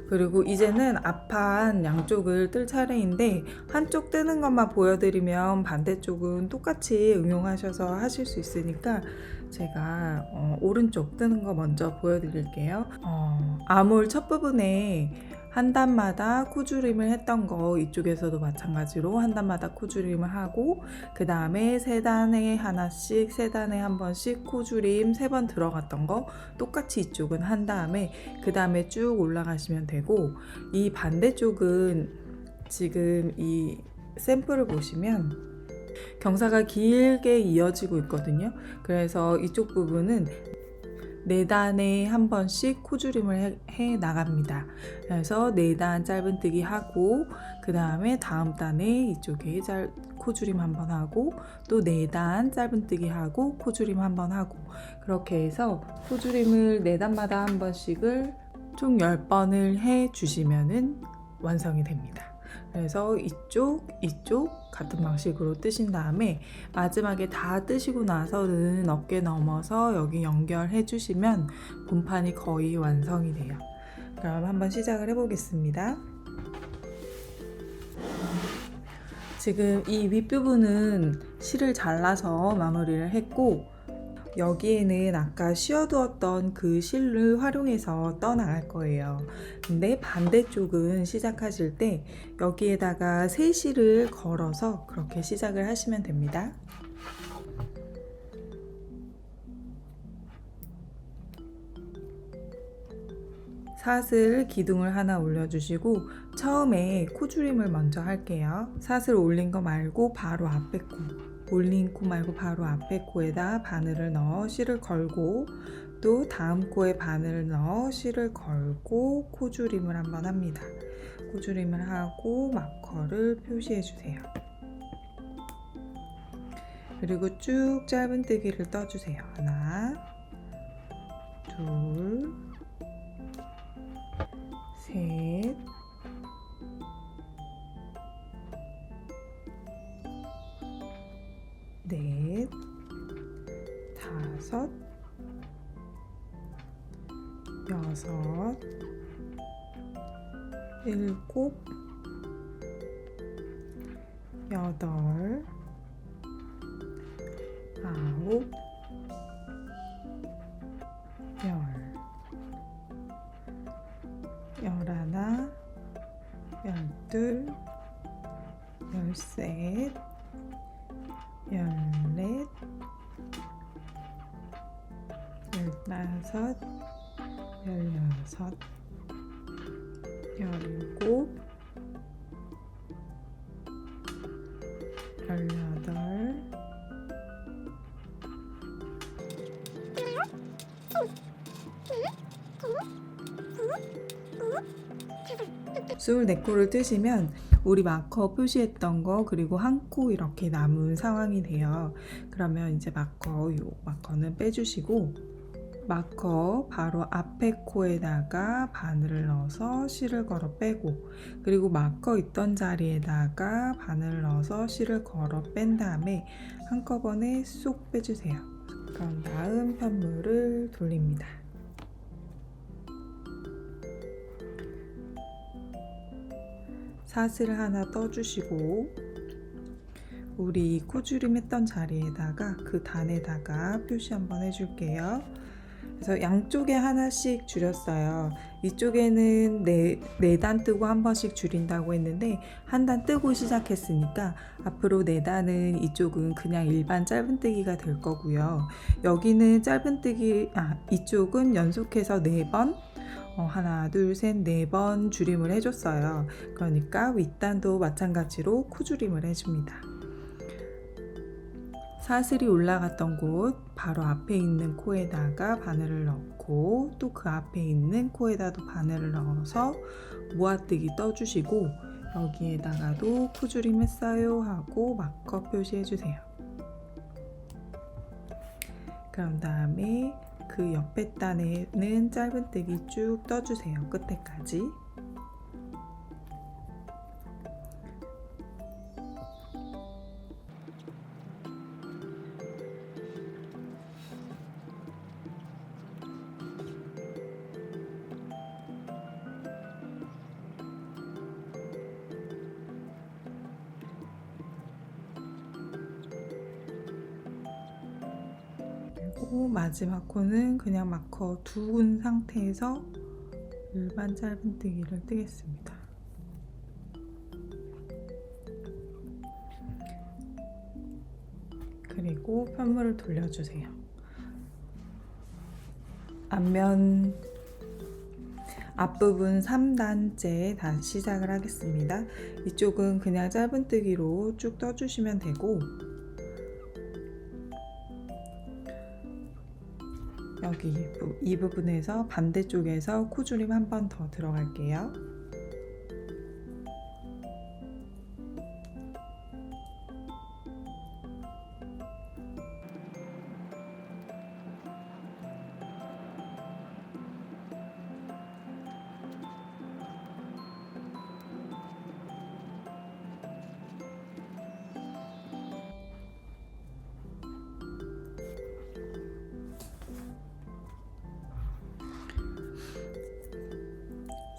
A: 그리고 이제는 앞판 양쪽을 뜰 차례인데, 한쪽 뜨는 것만 보여드리면 반대쪽은 똑같이 응용하셔서 하실 수 있으니까 제가 오른쪽 뜨는 거 먼저 보여드릴게요. 아몰 첫 부분에 한 단마다 코줄임을 했던 거 이쪽에서도 마찬가지로 한 단마다 코줄임을 하고, 그 다음에 3단에 하나씩 3단에 한 번씩 코줄임 3번 들어갔던 거 똑같이 이쪽은 한 다음에 그 다음에 쭉 올라가시면 되고, 이 반대쪽은 지금 이 샘플을 보시면 경사가 길게 이어지고 있거든요. 그래서 이쪽 부분은 4단에 한 번씩 코줄임을 해 나갑니다. 그래서 4단 짧은뜨기 하고 그 다음에 다음 단에 이쪽에 코줄임 한번 하고 또 4단 짧은뜨기 하고 코줄임 한번 하고, 그렇게 해서 코줄임을 4단마다 한 번씩을 총 10번을 해 주시면은 완성이 됩니다. 그래서 이쪽 같은 방식으로 뜨신 다음에 마지막에 다 뜨시고 나서는 어깨 넘어서 여기 연결해 주시면 본판이 거의 완성이 돼요. 그럼 한번 시작을 해 보겠습니다. 지금 이 윗부분은 실을 잘라서 마무리를 했고, 여기에는 아까 씌워두었던 그 실을 활용해서 떠나갈 거예요. 근데 반대쪽은 시작하실 때 여기에다가 새 실을 걸어서 그렇게 시작을 하시면 됩니다. 사슬 기둥을 하나 올려주시고 처음에 코줄임을 먼저 할게요. 사슬 올린 거 말고 바로 앞에 코, 올린 코 말고 바로 앞에 코에다 바늘을 넣어 실을 걸고, 또 다음 코에 바늘을 넣어 실을 걸고 코줄임을 한번 합니다. 코줄임을 하고 마커를 표시해 주세요. 그리고 쭉 짧은뜨기를 떠주세요. 하나, 둘, 셋, 넷, 다섯, 여섯, 일곱, 여덟, 아홉, 열, 열하나, 열둘, 열셋, 열넷, 열다섯, 열여섯, 열일곱, 열여덟, 스물네 코를 뜨시면 우리 마커 표시했던 거 그리고 한 코 이렇게 남은 상황이 돼요. 그러면 이제 마커는 빼주시고, 마커 바로 앞에 코에다가 바늘을 넣어서 실을 걸어 빼고, 그리고 마커 있던 자리에다가 바늘을 넣어서 실을 걸어 뺀 다음에 한꺼번에 쏙 빼주세요. 그런 다음 편물을 돌립니다. 사슬을 하나 떠주시고, 우리 코줄임 했던 자리에다가 그 단에다가 표시 한번 해줄게요. 그래서 양쪽에 하나씩 줄였어요. 이쪽에는 네 단 뜨고 한 번씩 줄인다고 했는데 한 단 뜨고 시작했으니까 앞으로 네 단은 이쪽은 그냥 일반 짧은뜨기가 될 거고요. 여기는 이쪽은 연속해서 4번, 하나, 둘, 셋, 4번 줄임을 해줬어요. 그러니까 윗단도 마찬가지로 코줄임을 해줍니다. 사슬이 올라갔던 곳 바로 앞에 있는 코에다가 바늘을 넣고, 또 그 앞에 있는 코에다도 바늘을 넣어서 모아뜨기 떠주시고, 여기에다가도 코줄임 했어요 하고 마커 표시해 주세요. 그런 다음에 그 옆에 단에는 짧은뜨기 쭉 떠주세요. 끝에까지. 그리고 마지막 코는 그냥 마커 두은 상태에서 일반 짧은뜨기를 뜨겠습니다. 그리고 편물을 돌려주세요. 앞부분 3단째 다시 시작을 하겠습니다. 이쪽은 그냥 짧은뜨기로 쭉 떠주시면 되고, 여기 이 부분에서 반대쪽에서 코줄임 한 번 더 들어갈게요.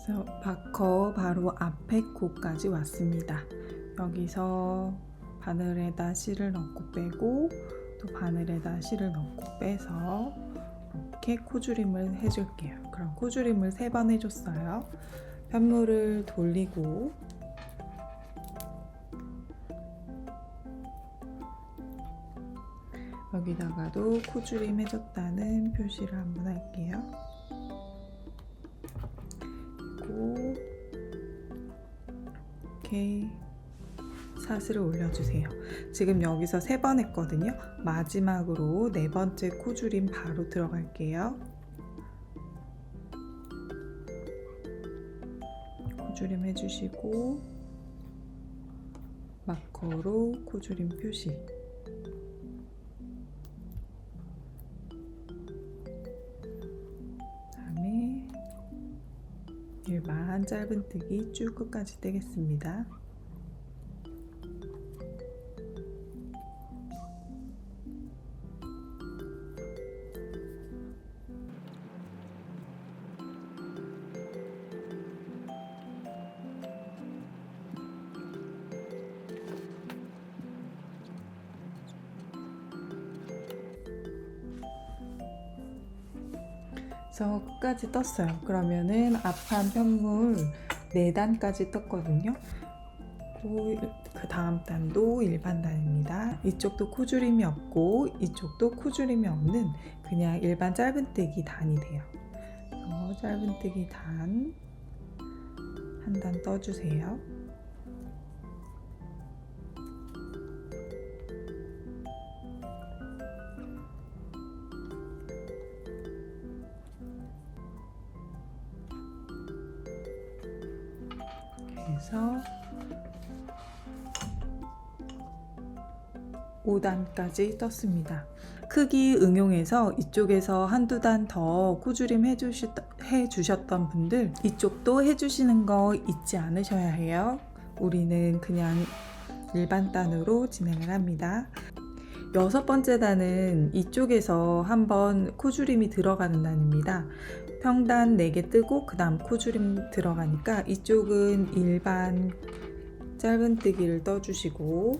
A: 그래서 마커 바로 앞에 코까지 왔습니다. 여기서 바늘에다 실을 넣고 빼고 또 바늘에다 실을 넣고 빼서 이렇게 코줄임을 해줄게요. 그럼 코줄임을 3번 해줬어요. 편물을 돌리고 여기다가도 코줄임 해줬다는 표시를 한번 할게요. 그리고 이렇게 사슬을 올려주세요. 지금 여기서 3번 했거든요. 마지막으로 4번째 코줄임 바로 들어갈게요. 코줄임 해주시고 마커로 코줄임 표시, 그다음에 일반 짧은뜨기 쭉 끝까지 떼겠습니다. 그래서 끝까지 떴어요. 그러면은 앞판 편물 4단까지 떴거든요. 그 다음 단도 일반 단입니다. 이쪽도 코줄임이 없고 이쪽도 코줄임이 없는 그냥 일반 짧은뜨기 단이 돼요. 짧은뜨기 단 한 단 떠주세요. 그래서 5단까지 떴습니다. 크기 응용해서 이쪽에서 한두 단 더 코줄임 해주셨던 분들 이쪽도 해주시는 거 잊지 않으셔야 해요. 우리는 그냥 일반 단으로 진행을 합니다. 6번째 단은 이쪽에서 한번 코줄임이 들어가는 단입니다. 평단 4개 뜨고 그 다음 코줄임 들어가니까 이쪽은 일반 짧은뜨기를 떠주시고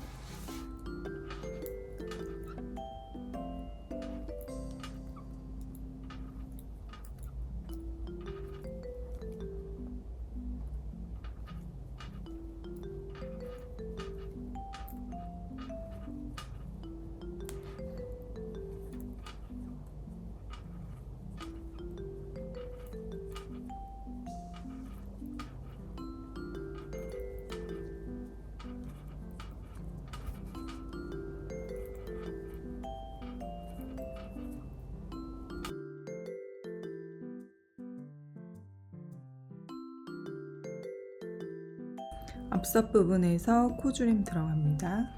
A: 앞선 부분에서 코줄임 들어갑니다.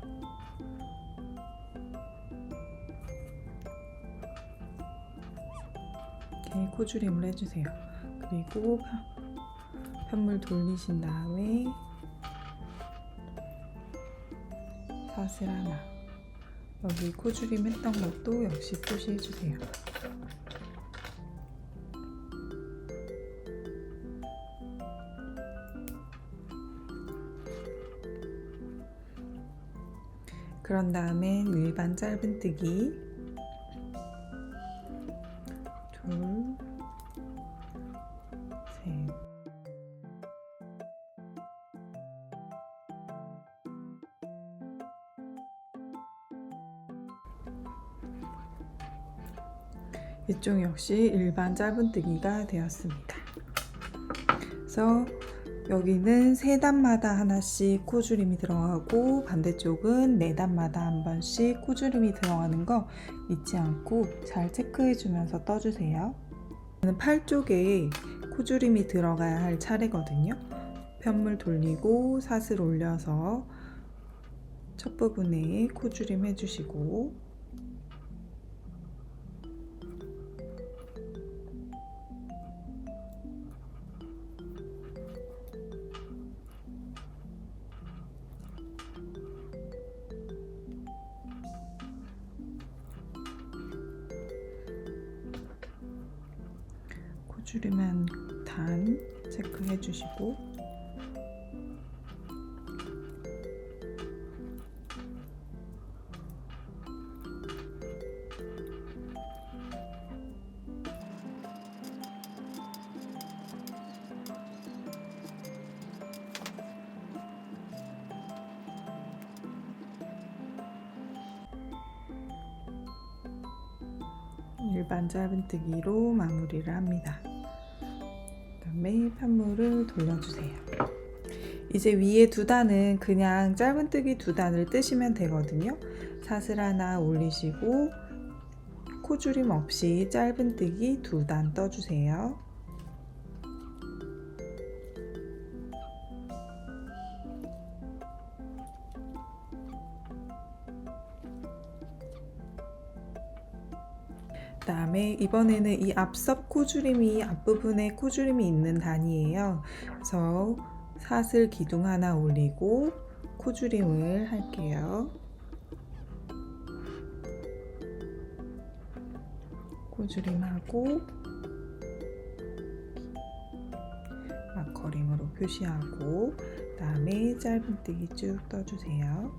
A: 이렇게 코줄임을 해주세요. 그리고 편물 돌리신 다음에 사슬 하나, 여기 코줄임 했던 것도 역시 표시해주세요. 그런 다음에 일반 짧은뜨기 둘, 셋, 이쪽 역시 일반 짧은뜨기가 되었습니다. 그래서 여기는 3단마다 하나씩 코줄임이 들어가고 반대쪽은 4단마다 한 번씩 코줄임이 들어가는 거 잊지 않고 잘 체크해 주면서 떠주세요. 팔 쪽에 코줄임이 들어가야 할 차례거든요. 편물 돌리고 사슬 올려서 첫 부분에 코줄임 해주시고 코줄임한 단 체크해 주시고 일반 짧은뜨기로 마무리를 합니다. 그다음에 편물을 돌려주세요. 이제 위에 두 단은 그냥 짧은뜨기 두 단을 뜨시면 되거든요. 사슬 하나 올리시고 코줄임 없이 짧은뜨기 두 단 떠주세요. 그다음에 이번에는 이 앞섭 코줄임이 앞부분에 코줄임이 있는 단이에요. 그래서 사슬 기둥 하나 올리고 코줄임을 할게요. 코줄임하고 마커링으로 표시하고 그다음에 짧은뜨기 쭉 떠주세요.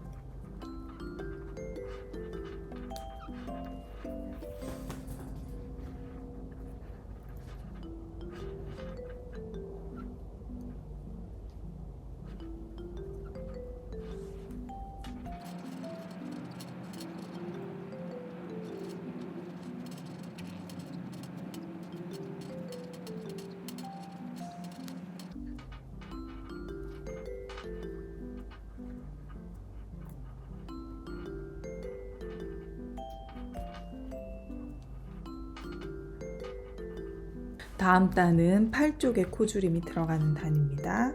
A: 다음 단은 팔 쪽에 코줄임이 들어가는 단입니다.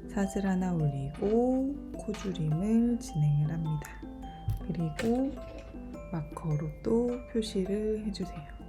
A: 사슬 하나 올리고 코줄임을 진행을 합니다. 그리고 마커로 또 표시를 해주세요.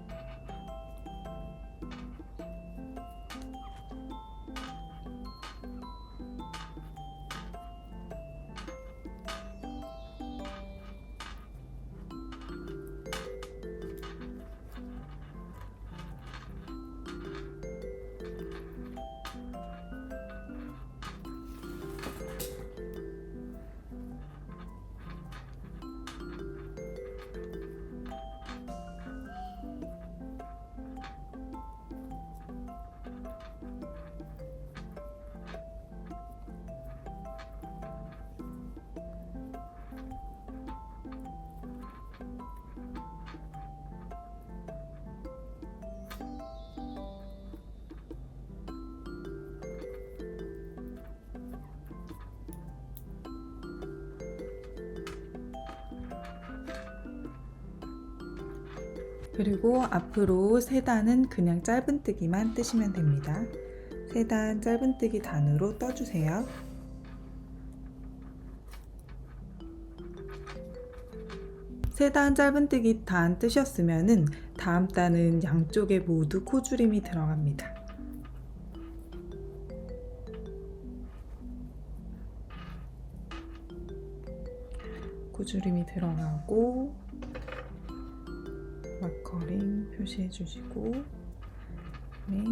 A: 그리고 앞으로 세 단은 그냥 짧은뜨기만 뜨시면 됩니다. 세 단 짧은뜨기 단으로 떠주세요. 세 단 짧은뜨기 단 뜨셨으면은 다음 단은 양쪽에 모두 코줄임이 들어갑니다. 코줄임이 들어가고 마커링 표시해 주시고 네.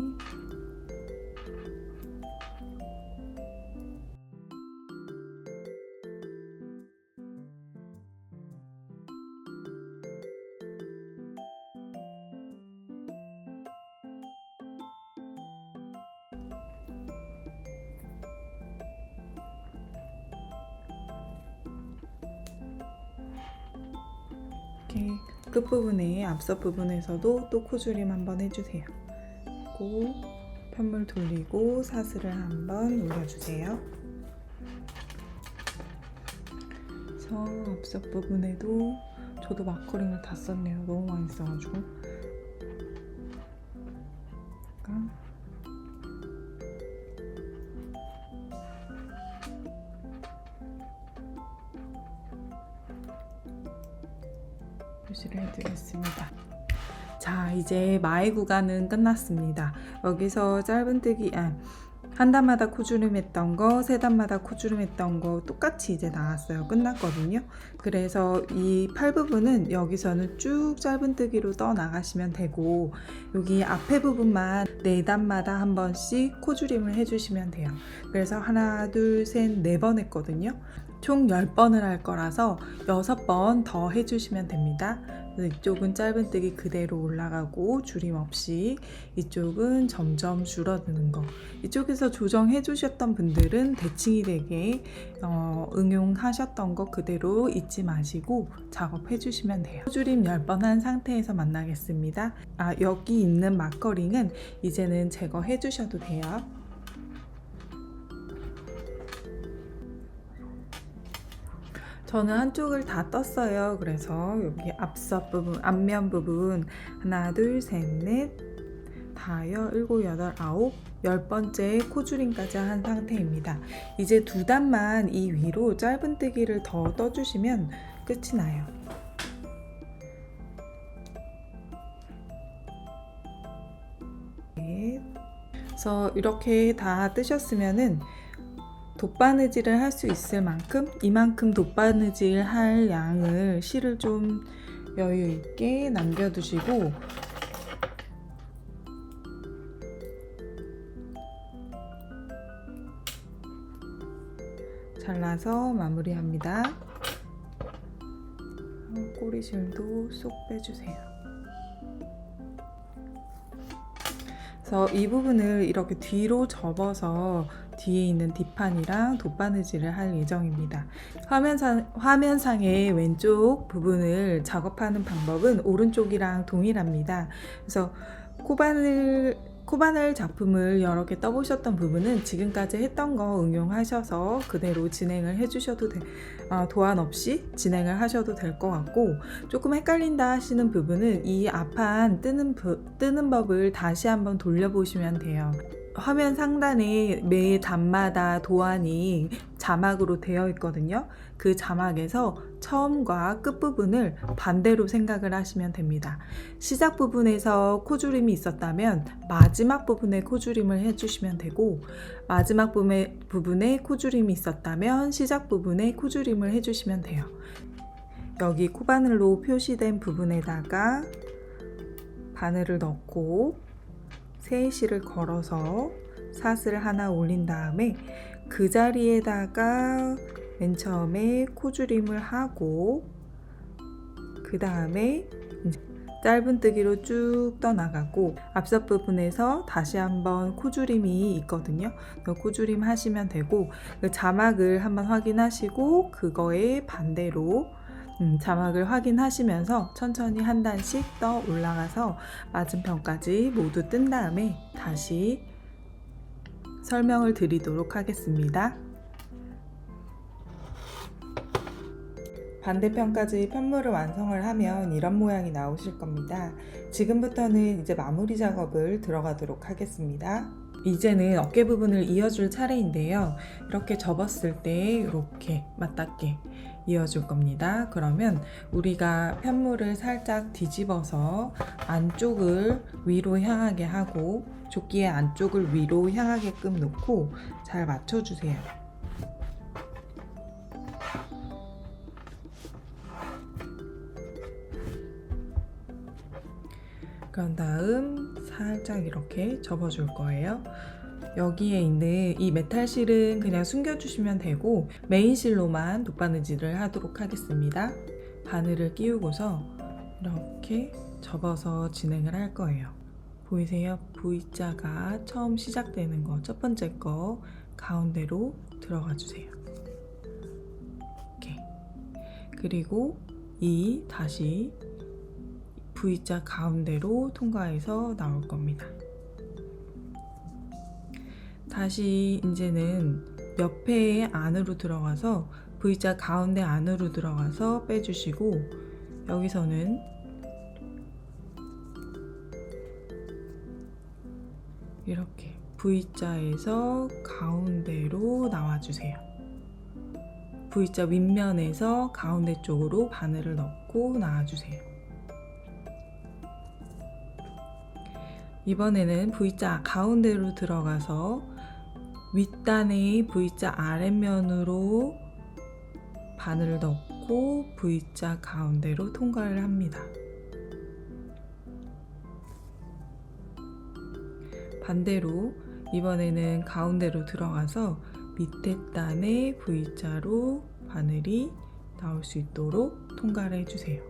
A: 이렇게 끝부분에 앞섭 부분에서도 또 코줄임 한번 해주세요. 그리고 편물 돌리고 사슬을 한번 올려주세요. 그래서 앞섭 부분에도 저도 마커링을 다 썼네요. 너무 많이 써가지고. 표시를 해드리겠습니다. 자, 이제 마의 구간은 끝났습니다. 여기서 짧은뜨기 한 단마다 코줄임 했던 거, 세 단마다 코줄임 했던 거 똑같이 이제 나왔어요. 끝났거든요. 그래서 이 팔 부분은 여기서는 쭉 짧은뜨기로 떠 나가시면 되고 여기 앞에 부분만 네 단마다 한 번씩 코줄임을 해주시면 돼요. 그래서 하나, 둘, 셋, 네 번 했거든요. 총 10번을 할 거라서 6번 더 해주시면 됩니다. 그래서 이쪽은 짧은뜨기 그대로 올라가고 줄임 없이, 이쪽은 점점 줄어드는 거. 이쪽에서 조정해 주셨던 분들은 대칭이 되게 응용하셨던 거 그대로 잊지 마시고 작업해 주시면 돼요. 줄임 10번 한 상태에서 만나겠습니다. 여기 있는 마커링은 이제는 제거해 주셔도 돼요. 저는 한쪽을 다 떴어요. 그래서 여기 앞서 부분, 앞면 부분 하나, 둘, 셋, 넷, 다섯, 일곱, 여덟, 아홉, 10번째 코줄임까지 한 상태입니다. 이제 두 단만 이 위로 짧은뜨기를 더 떠주시면 끝이 나요. 그래서 이렇게 다 뜨셨으면은 돗바느질을 할 수 있을 만큼 이만큼 돗바느질 할 양을 실을 좀 여유 있게 남겨두시고 잘라서 마무리합니다. 꼬리실도 쏙 빼주세요. 그래서 이 부분을 이렇게 뒤로 접어서 뒤에 있는 뒷판이랑 돗바느질을 할 예정입니다. 화면상의 왼쪽 부분을 작업하는 방법은 오른쪽이랑 동일합니다. 그래서 코바늘 작품을 여러 개 떠보셨던 부분은 지금까지 했던 거 응용하셔서 그대로 진행을 해주셔도 도안 없이 진행을 하셔도 될 것 같고, 조금 헷갈린다 하시는 부분은 이 앞판 뜨는 법을 다시 한번 돌려보시면 돼요. 화면 상단에 매 단마다 도안이 자막으로 되어 있거든요. 그 자막에서 처음과 끝 부분을 반대로 생각을 하시면 됩니다. 시작 부분에서 코줄임이 있었다면 마지막 부분에 코줄임을 해주시면 되고, 마지막 부분에 코줄임이 있었다면 시작 부분에 코줄임을 해주시면 돼요. 여기 코바늘로 표시된 부분에다가 바늘을 넣고 세이실을 걸어서 사슬을 하나 올린 다음에 그 자리에다가 맨 처음에 코줄임을 하고, 그 다음에 짧은뜨기로 쭉 떠나가고, 앞서 부분에서 다시 한번 코줄임이 있거든요. 코줄임 하시면 되고, 그 자막을 한번 확인하시고 그거에 반대로 자막을 확인하시면서 천천히 한 단씩 떠 올라가서 맞은편까지 모두 뜬 다음에 다시 설명을 드리도록 하겠습니다. 반대편까지 편물을 완성을 하면 이런 모양이 나오실 겁니다. 지금부터는 이제 마무리 작업을 들어가도록 하겠습니다. 이제는 어깨 부분을 이어줄 차례인데요. 이렇게 접었을 때 이렇게 맞닿게 이어줄 겁니다. 그러면 우리가 편물을 살짝 뒤집어서 안쪽을 위로 향하게 하고 조끼의 안쪽을 위로 향하게끔 놓고 잘 맞춰주세요. 그런 다음 살짝 이렇게 접어줄 거예요. 여기에 있는 이 메탈실은 그냥 숨겨주시면 되고 메인실로만 돗바느질을 하도록 하겠습니다. 바늘을 끼우고서 이렇게 접어서 진행을 할 거예요. 보이세요? V자가 처음 시작되는 거, 첫 번째 거 가운데로 들어가 주세요. 이렇게. 그리고 다시 V자 가운데로 통과해서 나올 겁니다. 다시 이제는 옆에 안으로 들어가서 V자 가운데 안으로 들어가서 빼주시고, 여기서는 이렇게 V자에서 가운데로 나와주세요. V자 윗면에서 가운데 쪽으로 바늘을 넣고 나와주세요. 이번에는 V자 가운데로 들어가서 윗단의 V자 아랫면으로 바늘을 넣고 V자 가운데로 통과를 합니다. 반대로 이번에는 가운데로 들어가서 밑에 단의 V자로 바늘이 나올 수 있도록 통과를 해주세요.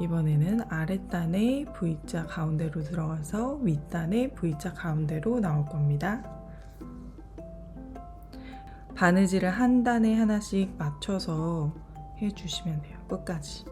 A: 이번에는 아랫단의 V자 가운데로 들어가서 윗단의 V자 가운데로 나올 겁니다. 바느질을 한 단에 하나씩 맞춰서 해주시면 돼요. 끝까지.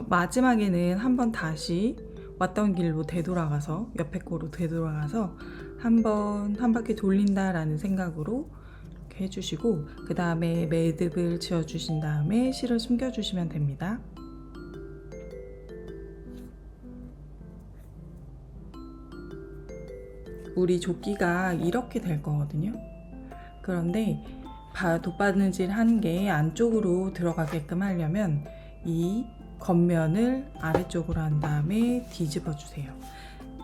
A: 마지막에는 한번 다시 왔던 길로 되돌아가서 옆에 거로 되돌아가서 한번 한 바퀴 돌린다라는 생각으로 이렇게 해주시고 그 다음에 매듭을 지어주신 다음에 실을 숨겨주시면 됩니다. 우리 조끼가 이렇게 될 거거든요. 그런데 돗바느질 한 개 안쪽으로 들어가게끔 하려면 이 겉면을 아래쪽으로 한 다음에 뒤집어 주세요.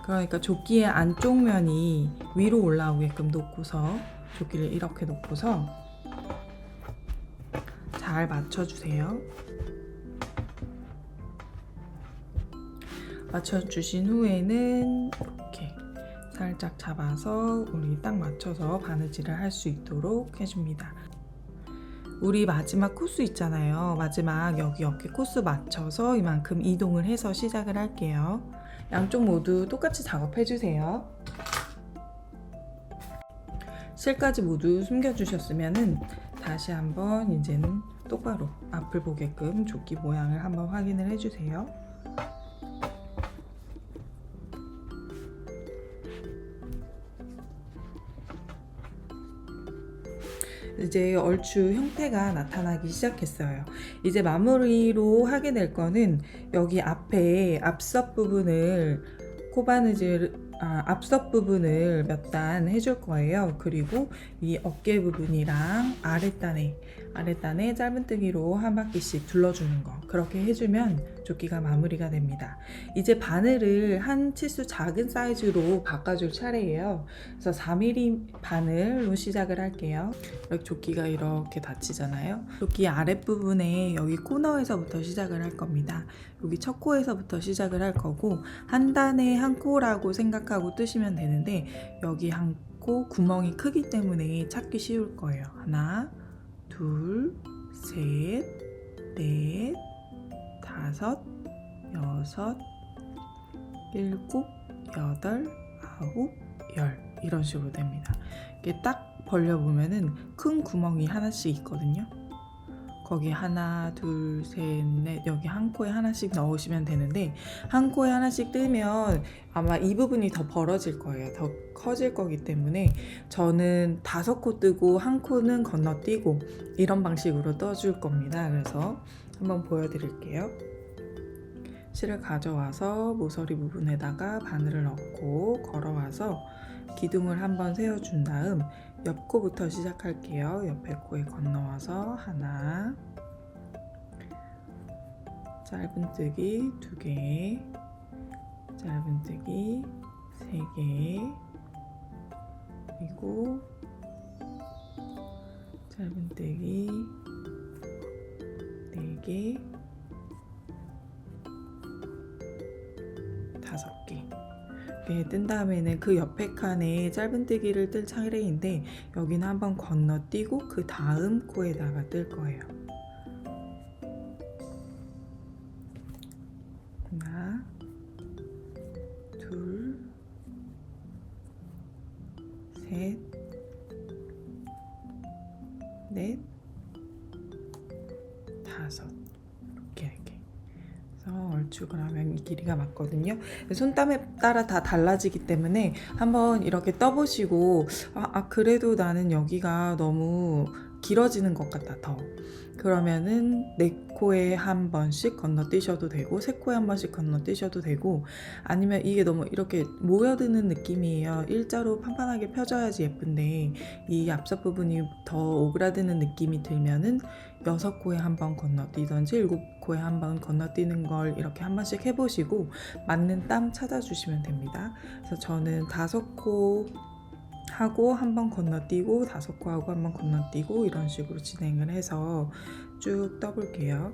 A: 그러니까 조끼의 안쪽 면이 위로 올라오게끔 놓고서 조끼를 이렇게 놓고서 잘 맞춰주세요. 맞춰주신 후에는 이렇게 살짝 잡아서 우리 딱 맞춰서 바느질을 할 수 있도록 해줍니다. 우리 마지막 코스 있잖아요. 마지막 여기 어깨 코스 맞춰서 이만큼 이동을 해서 시작을 할게요. 양쪽 모두 똑같이 작업해주세요. 실까지 모두 숨겨주셨으면은 다시 한번 이제는 똑바로 앞을 보게끔 조끼 모양을 한번 확인을 해주세요. 이제 얼추 형태가 나타나기 시작했어요. 이제 마무리로 하게 될 거는 여기 앞에 앞섭 부분을 앞섭 부분을 몇 단 해줄 거예요. 그리고 이 어깨 부분이랑 아랫단에 짧은뜨기로 한 바퀴씩 둘러주는 거, 그렇게 해주면 조끼가 마무리가 됩니다. 이제 바늘을 한 치수 작은 사이즈로 바꿔줄 차례예요. 그래서 4mm 바늘로 시작을 할게요. 이렇게 조끼가 이렇게 닫히잖아요. 조끼 아랫부분에 여기 코너에서부터 시작을 할 겁니다. 여기 첫 코에서부터 시작을 할 거고, 한 단에 한 코라고 생각하고 뜨시면 되는데 여기 한 코 구멍이 크기 때문에 찾기 쉬울 거예요. 하나, 둘, 셋, 넷, 다섯, 여섯, 일곱, 여덟, 아홉, 열, 이런 식으로 됩니다. 이렇게 딱 벌려보면은 큰 구멍이 하나씩 있거든요. 거기 하나, 둘, 셋, 넷, 여기 한 코에 하나씩 넣으시면 되는데, 한 코에 하나씩 뜨면 아마 이 부분이 더 벌어질 거예요. 더 커질 거기 때문에 저는 5코 뜨고 한 코는 건너뛰고 이런 방식으로 떠줄 겁니다. 그래서 한번 보여드릴게요. 실을 가져와서 모서리 부분에다가 바늘을 넣고 걸어와서 기둥을 한번 세워준 다음 옆 코부터 시작할게요. 옆에 코에 건너와서 하나, 짧은뜨기 2개, 짧은뜨기 3개, 그리고 짧은뜨기 4개, 5개. 뜬 다음에는 그 옆에 칸에 짧은뜨기를 뜰 차례인데 여기는 한번 건너뛰고 그 다음 코에다가 뜰 거예요. 하나, 둘, 셋, 넷, 다섯. 얼추 그러면 이 길이가 맞거든요. 손땀에 따라 다 달라지기 때문에 한번 이렇게 떠보시고 그래도 나는 여기가 너무 길어지는 것 같다 더. 그러면은 네 코에 한 번씩 건너뛰셔도 되고 세 코에 한 번씩 건너뛰셔도 되고, 아니면 이게 너무 이렇게 모여드는 느낌이에요. 일자로 판판하게 펴져야지 예쁜데 이 앞서 부분이 더 오그라드는 느낌이 들면은 6코에 한 번 건너뛰던지 7코에 한 번 건너뛰는 걸 이렇게 한 번씩 해보시고 맞는 땀 찾아주시면 됩니다. 그래서 저는 5코 하고 한 번 건너뛰고 5코 하고 한 번 건너뛰고 이런 식으로 진행을 해서 쭉 떠볼게요.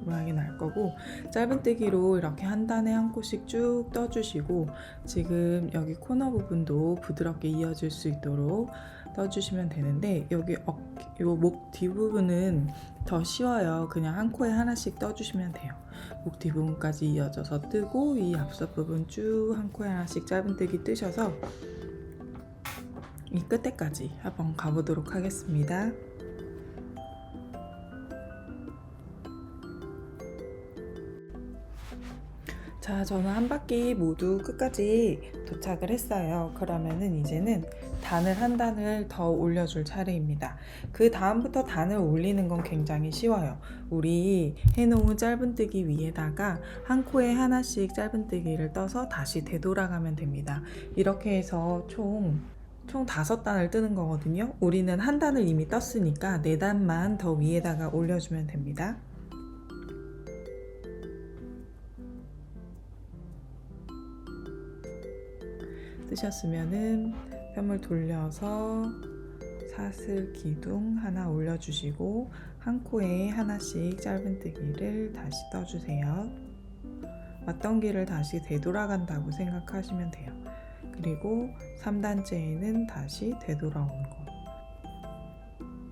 A: 모양이 날 거고, 짧은뜨기로 이렇게 한 단에 한 코씩 쭉 떠주시고, 지금 여기 코너 부분도 부드럽게 이어질 수 있도록 떠주시면 되는데, 여기 요 목 뒷부분은 더 쉬워요. 그냥 한 코에 하나씩 떠주시면 돼요. 목 뒷부분까지 이어져서 뜨고, 이 앞서 부분 쭉 한 코에 하나씩 짧은뜨기 뜨셔서 이 끝에까지 한번 가보도록 하겠습니다. 자, 저는 한 바퀴 모두 끝까지 도착을 했어요. 그러면은 이제는 단을 한 단을 더 올려줄 차례입니다. 그 다음부터 단을 올리는 건 굉장히 쉬워요. 우리 해놓은 짧은뜨기 위에다가 한 코에 하나씩 짧은뜨기를 떠서 다시 되돌아가면 됩니다. 이렇게 해서 총 5단을 뜨는 거거든요. 우리는 한 단을 이미 떴으니까 4단만 더 위에다가 올려주면 됩니다. 뜨셨으면은 뺨을 돌려서 사슬 기둥 하나 올려주시고 한 코에 하나씩 짧은뜨기를 다시 떠주세요. 왔던 길을 다시 되돌아간다고 생각하시면 돼요. 그리고 3단째에는 다시 되돌아오는 거.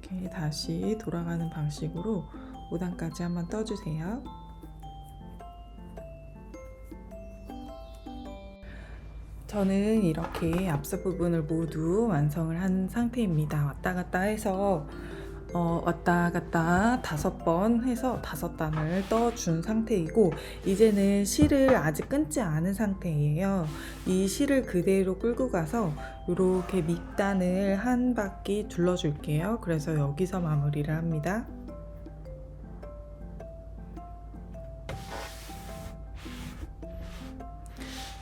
A: 이렇게 다시 돌아가는 방식으로 5단까지 한번 떠주세요. 저는 이렇게 앞서 부분을 모두 완성을 한 상태입니다. 왔다 갔다 해서 왔다 갔다 5번 해서 5단을 떠준 상태이고, 이제는 실을 아직 끊지 않은 상태예요. 이 실을 그대로 끌고 가서 이렇게 밑단을 한 바퀴 둘러줄게요. 그래서 여기서 마무리를 합니다.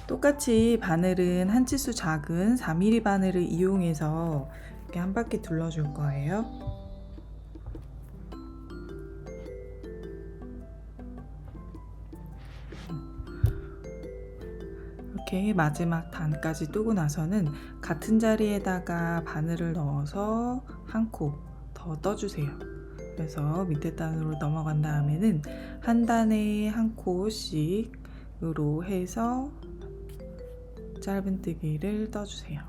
A: 똑같이 바늘은 한 치수 작은 4mm 바늘을 이용해서 이렇게 한 바퀴 둘러줄 거예요. 이렇게 마지막 단까지 뜨고 나서는 같은 자리에다가 바늘을 넣어서 한 코 더 떠주세요. 그래서 밑에 단으로 넘어간 다음에는 한 단에 한 코씩으로 해서 짧은뜨기를 떠주세요.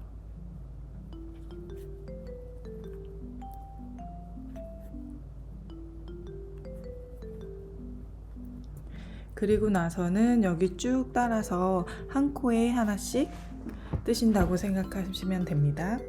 A: 그리고 나서는 여기 쭉 따라서 한 코에 하나씩 뜨신다고 생각하시면 됩니다.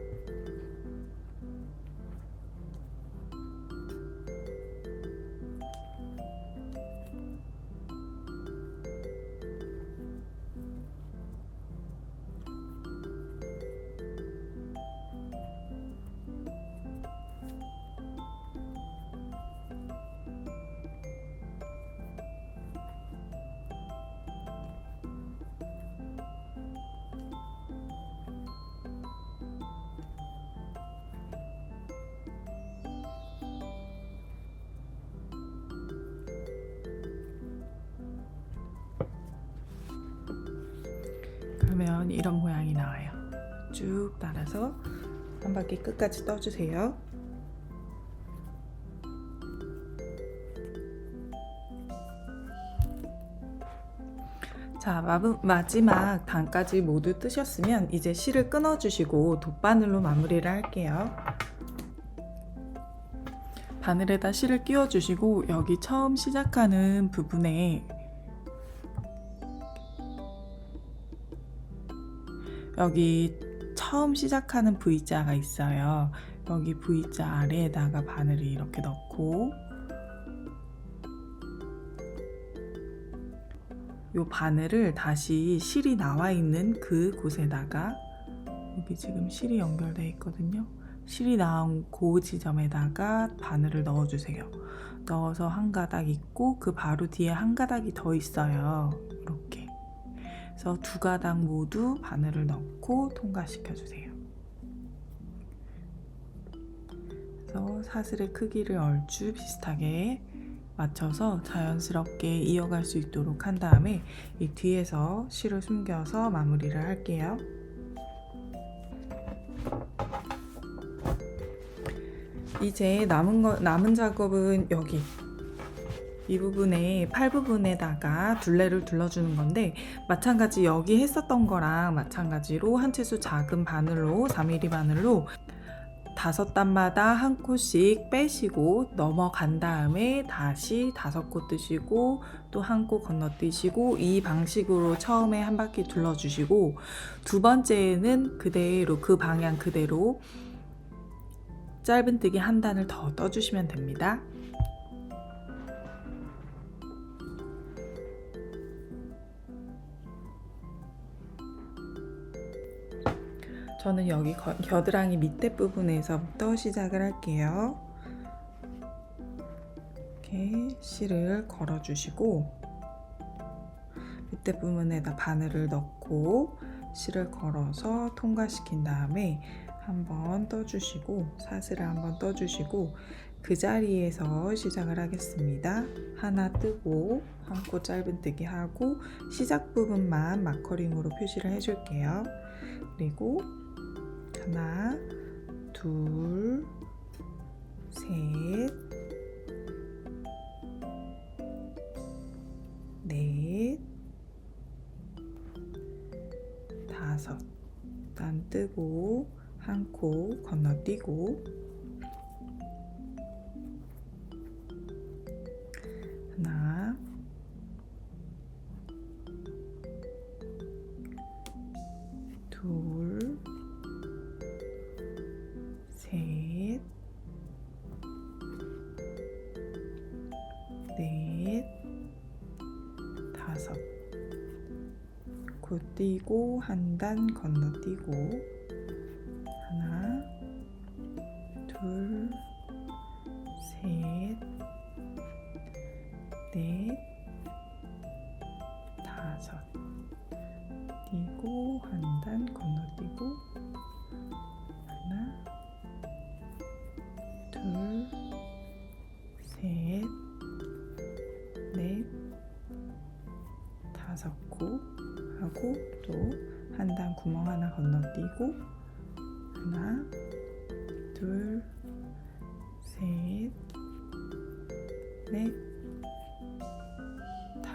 A: 그러면 이런 모양이 나와요. 쭉 따라서 한 바퀴 끝까지 떠주세요. 자, 마지막 단까지 모두 뜨셨으면 이제 실을 끊어주시고 돗바늘로 마무리를 할게요. 바늘에다 실을 끼워주시고 여기 처음 시작하는 부분에 여기 처음 시작하는 V자가 있어요. 여기 V자 아래에다가 바늘을 이렇게 넣고 이 바늘을 다시 실이 나와 있는 그 곳에다가, 여기 지금 실이 연결되어 있거든요. 실이 나온 그 지점에다가 바늘을 넣어주세요. 넣어서 한 가닥 있고 그 바로 뒤에 한 가닥이 더 있어요. 이렇게. 그래서 두 가닥 모두 바늘을 넣고 통과시켜주세요. 그래서 사슬의 크기를 얼추 비슷하게 맞춰서 자연스럽게 이어갈 수 있도록 한 다음에 이 뒤에서 실을 숨겨서 마무리를 할게요. 이제 남은 작업은 여기 이 부분에 팔 부분에다가 둘레를 둘러주는 건데, 마찬가지 여기 했었던 거랑 마찬가지로 한 채수 작은 바늘로 4mm 바늘로 5단마다 한 코씩 빼시고 넘어간 다음에 다시 5코 뜨시고 또 한 코 건너뛰시고, 이 방식으로 처음에 한 바퀴 둘러주시고, 두 번째는 그대로 그 방향 그대로 짧은뜨기 한 단을 더 떠주시면 됩니다. 저는 여기 겨드랑이 밑에 부분에서부터 시작을 할게요. 이렇게 실을 걸어주시고 밑에 부분에다 바늘을 넣고 실을 걸어서 통과시킨 다음에 한번 떠주시고, 사슬을 한번 떠주시고 그 자리에서 시작을 하겠습니다. 하나 뜨고 한 코 짧은뜨기 하고 시작 부분만 마커링으로 표시를 해줄게요. 그리고 하나, 둘, 셋, 넷, 5. 단 뜨고 한 코 건너뛰고 하나, 둘, 셋, 넷, 5. 코 띄고 한 단 건너뛰고 하나, 둘, 셋, 넷, 5. 띄고 한 단 건너뛰고 하나, 둘, 셋, 넷, 5코 하고 또 한 단 구멍 하나 건너뛰고 하나, 둘, 셋, 넷, 5.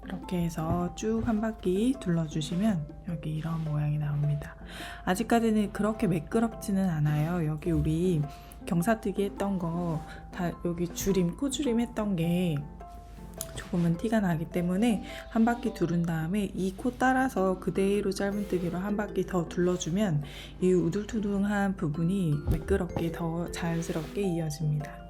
A: 이렇게 해서 쭉 한 바퀴 둘러주시면 여기 이런 모양이 나옵니다. 아직까지는 그렇게 매끄럽지는 않아요. 여기 우리 경사뜨기 했던 거 다 여기 줄임, 코줄임 했던 게 조금은 티가 나기 때문에 한 바퀴 두른 다음에 이 코 따라서 그대로 짧은뜨기로 한 바퀴 더 둘러주면 이 우둘투둥한 부분이 매끄럽게 더 자연스럽게 이어집니다.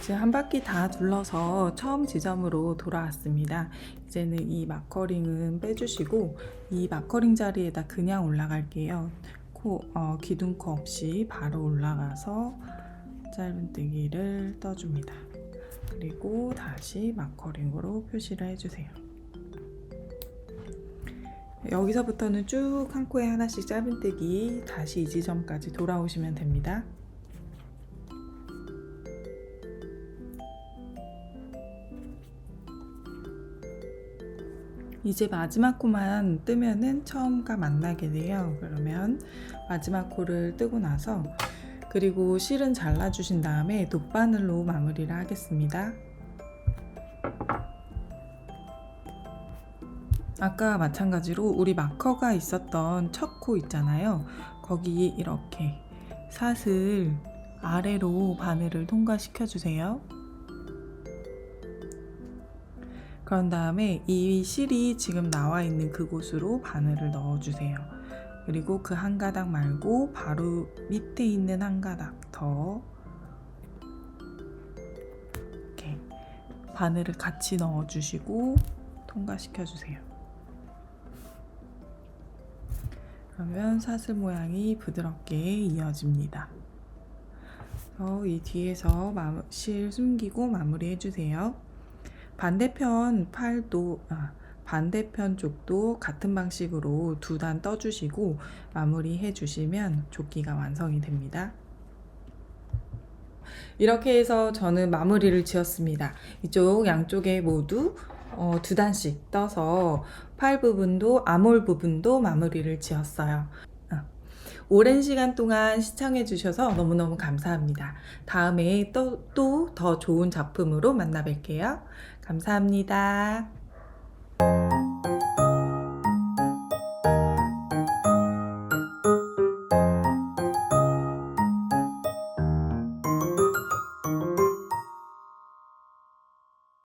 A: 지금 한 바퀴 다 둘러서 처음 지점으로 돌아왔습니다. 이제는 이 마커링은 빼주시고 이 마커링 자리에다 그냥 올라갈게요. 기둥코 없이 바로 올라가서 짧은뜨기를 떠줍니다. 그리고 다시 마커링으로 표시를 해주세요. 여기서부터는 쭉 한 코에 하나씩 짧은뜨기 다시 이 지점까지 돌아오시면 됩니다. 이제 마지막 코만 뜨면은 처음과 만나게 돼요. 그러면 마지막 코를 뜨고 나서, 그리고 실은 잘라주신 다음에 돗바늘로 마무리를 하겠습니다. 아까 마찬가지로 우리 마커가 있었던 첫 코 있잖아요. 거기 이렇게 사슬 아래로 바늘을 통과시켜 주세요. 그런 다음에 이 실이 지금 나와 있는 그곳으로 바늘을 넣어주세요. 그리고 그 한 가닥 말고 바로 밑에 있는 한 가닥 더 이렇게 바늘을 같이 넣어주시고 통과시켜 주세요. 그러면 사슬 모양이 부드럽게 이어집니다. 이 뒤에서 실 숨기고 마무리 해주세요. 반대편 쪽도 같은 방식으로 2단 떠주시고 마무리 해주시면 조끼가 완성이 됩니다. 이렇게 해서 저는 마무리를 지었습니다. 이쪽 양쪽에 모두 2단씩 떠서 팔 부분도 아몰 부분도 마무리를 지었어요. 오랜 시간 동안 시청해 주셔서 너무너무 감사합니다. 다음에 또 더 좋은 작품으로 만나 뵐게요. 감사합니다.